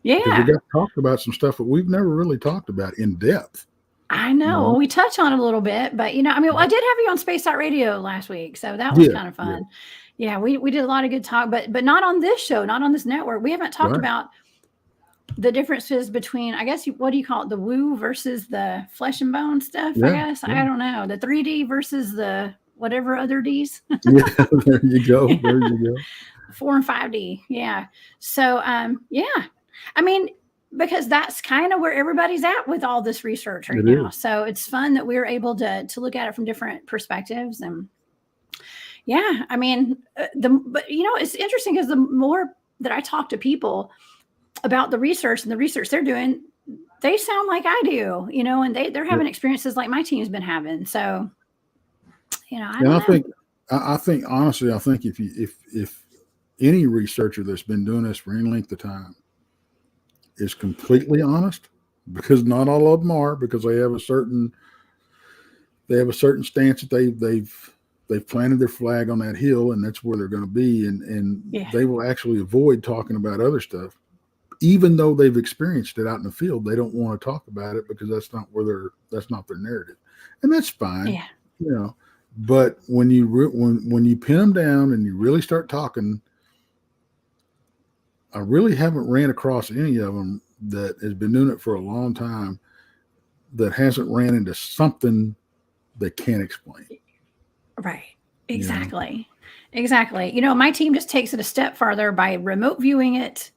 C: Yeah.
B: Because we got to talk about some stuff that we've never really talked about in depth.
C: I know. Well, we touched on it a little bit, but I did have you on Space Out Radio last week, so that was kind of fun. Yeah, we did a lot of good talk, but not on this show, not on this network. We haven't talked about the differences between, I guess, what do you call it? The woo versus the flesh and bone stuff, I
B: Yeah,
C: guess. I don't know. The 3D versus the whatever other Ds.
B: yeah. There you go. There you go.
C: 4 and 5D. Yeah. So, yeah. I mean, because that's kind of where everybody's at with all this research right
B: It
C: now.
B: is.
C: So it's fun that we're able to look at it from different perspectives. And yeah, I mean, but it's interesting because the more that I talk to people about the research and the research they're doing, they sound like I do, and they're having experiences like my team's been having. So, I
B: And
C: don't
B: I
C: know.
B: think, honestly, I think if any researcher that's been doing this for any length of time is completely honest, because not all of them are, because they have a certain stance that they've planted their flag on that hill, and that's where they're going to be, and they will actually avoid talking about other stuff, even though they've experienced it out in the field. They don't want to talk about it because that's not their narrative, and that's fine.
C: Yeah.
B: But when you pin them down and you really start talking, I really haven't ran across any of them that has been doing it for a long time that hasn't ran into something they can't explain.
C: Right. Exactly. Exactly. My team just takes it a step farther by remote viewing it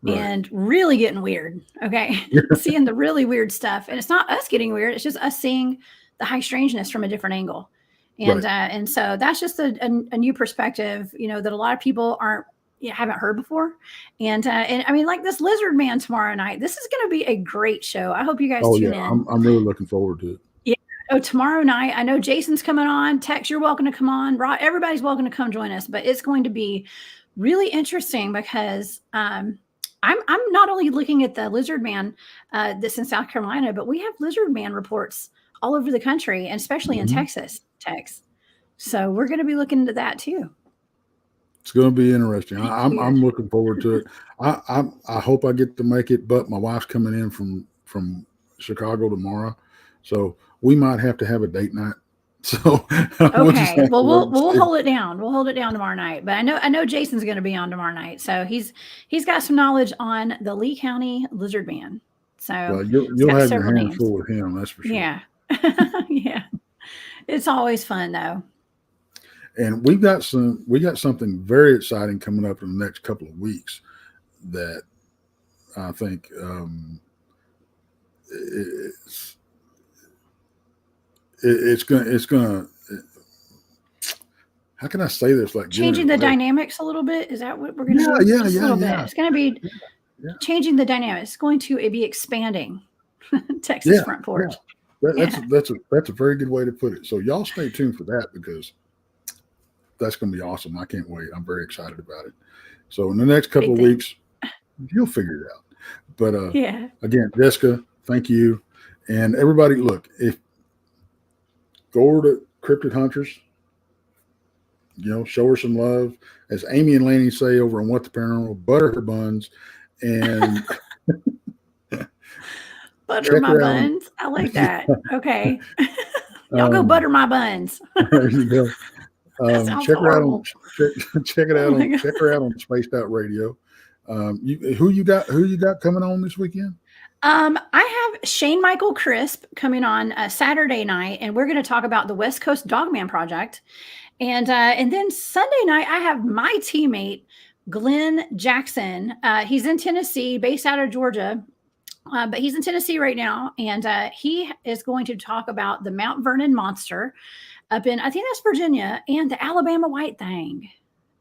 C: and really getting weird. Okay. Seeing the really weird stuff. And it's not us getting weird. It's just us seeing the high strangeness from a different angle. And, and so that's just a new perspective, that a lot of people haven't heard before. And I mean, like this lizard man tomorrow night, this is going to be a great show. I hope you guys tune in.
B: I'm really looking forward to it.
C: Yeah. Oh, tomorrow night, I know Jason's coming on. Tex, you're welcome to come on. Rod, everybody's welcome to come join us, but it's going to be really interesting because, I'm not only looking at the lizard man that's in South Carolina, but we have lizard man reports all over the country, and especially in Texas, Tex. So we're going to be looking into that too.
B: It's going to be interesting. I'm looking forward to it. I hope I get to make it, but my wife's coming in from Chicago tomorrow, so we might have to have a date night. So
C: okay, we'll hold it down. We'll hold it down tomorrow night. But I know Jason's going to be on tomorrow night, so he's got some knowledge on the Lee County lizard man. So
B: you'll have your hands full with him, that's for sure.
C: Yeah, yeah. It's always fun though.
B: And we got something very exciting coming up in the next couple of weeks that I think it's gonna how can I say this? Like
C: changing the dynamics a little bit. Is that what we're going to do?
B: Yeah,
C: a little bit. It's going to be changing the dynamics. It's going to be expanding Texas front porch.
B: That's a very good way to put it. So y'all stay tuned for that, because that's going to be awesome. I can't wait. I'm very excited about it. So in the next couple of weeks, you'll figure it out. But again, Jessica, thank you. And everybody, look, go over to Cryptid Huntress, show her some love. As Amy and Laney say over on What the Paranormal, butter her buns and
C: butter my buns. I like that. Okay. Y'all go butter my buns.
B: There you go. Check her out on Spaced Out Radio. Who you got coming on this weekend?
C: I have Shane Michael Crisp coming on Saturday night, and we're going to talk about the West Coast Dogman Project. And then Sunday night, I have my teammate, Glenn Jackson. He's in Tennessee, based out of Georgia, but he's in Tennessee right now. And he is going to talk about the Mount Vernon monster up in, I think that's Virginia, and the Alabama White Thing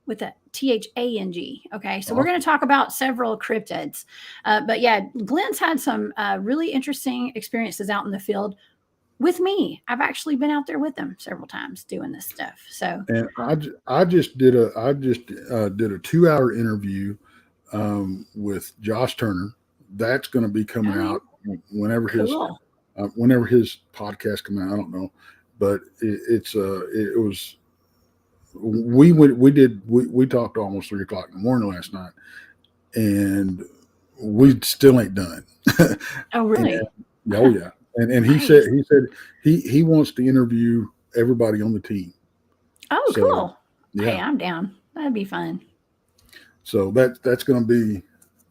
C: with a THANG. Okay, so we're going to talk about several cryptids. But yeah, Glenn's had some really interesting experiences out in the field with me. I've actually been out there with them several times doing this stuff. So,
B: and I just did a 2-hour interview with Josh Turner. That's going to be coming out whenever his podcast comes out. I don't know, but we talked almost 3 o'clock in the morning last night, and we still ain't done.
C: Oh, really?
B: Yeah. And he said he wants to interview everybody on the team.
C: Oh, so, cool. Yeah. Hey, I'm down. That'd be fun.
B: So that's going to be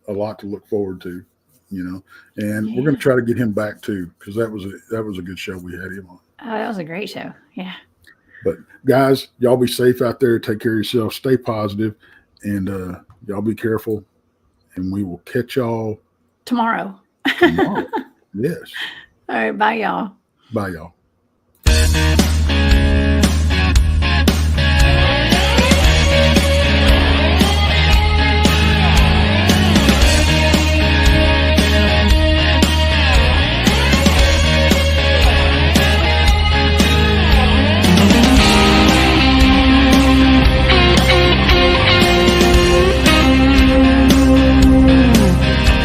B: a lot to look forward to. you know, and we're going to try to get him back too, because that was a good show we had him on.
C: Oh, that was a great show. Yeah.
B: But guys, y'all be safe out there. Take care of yourself. Stay positive, and y'all be careful. And we will catch y'all
C: Tomorrow.
B: tomorrow. Yes.
C: All right. Bye, y'all.
B: Bye, y'all.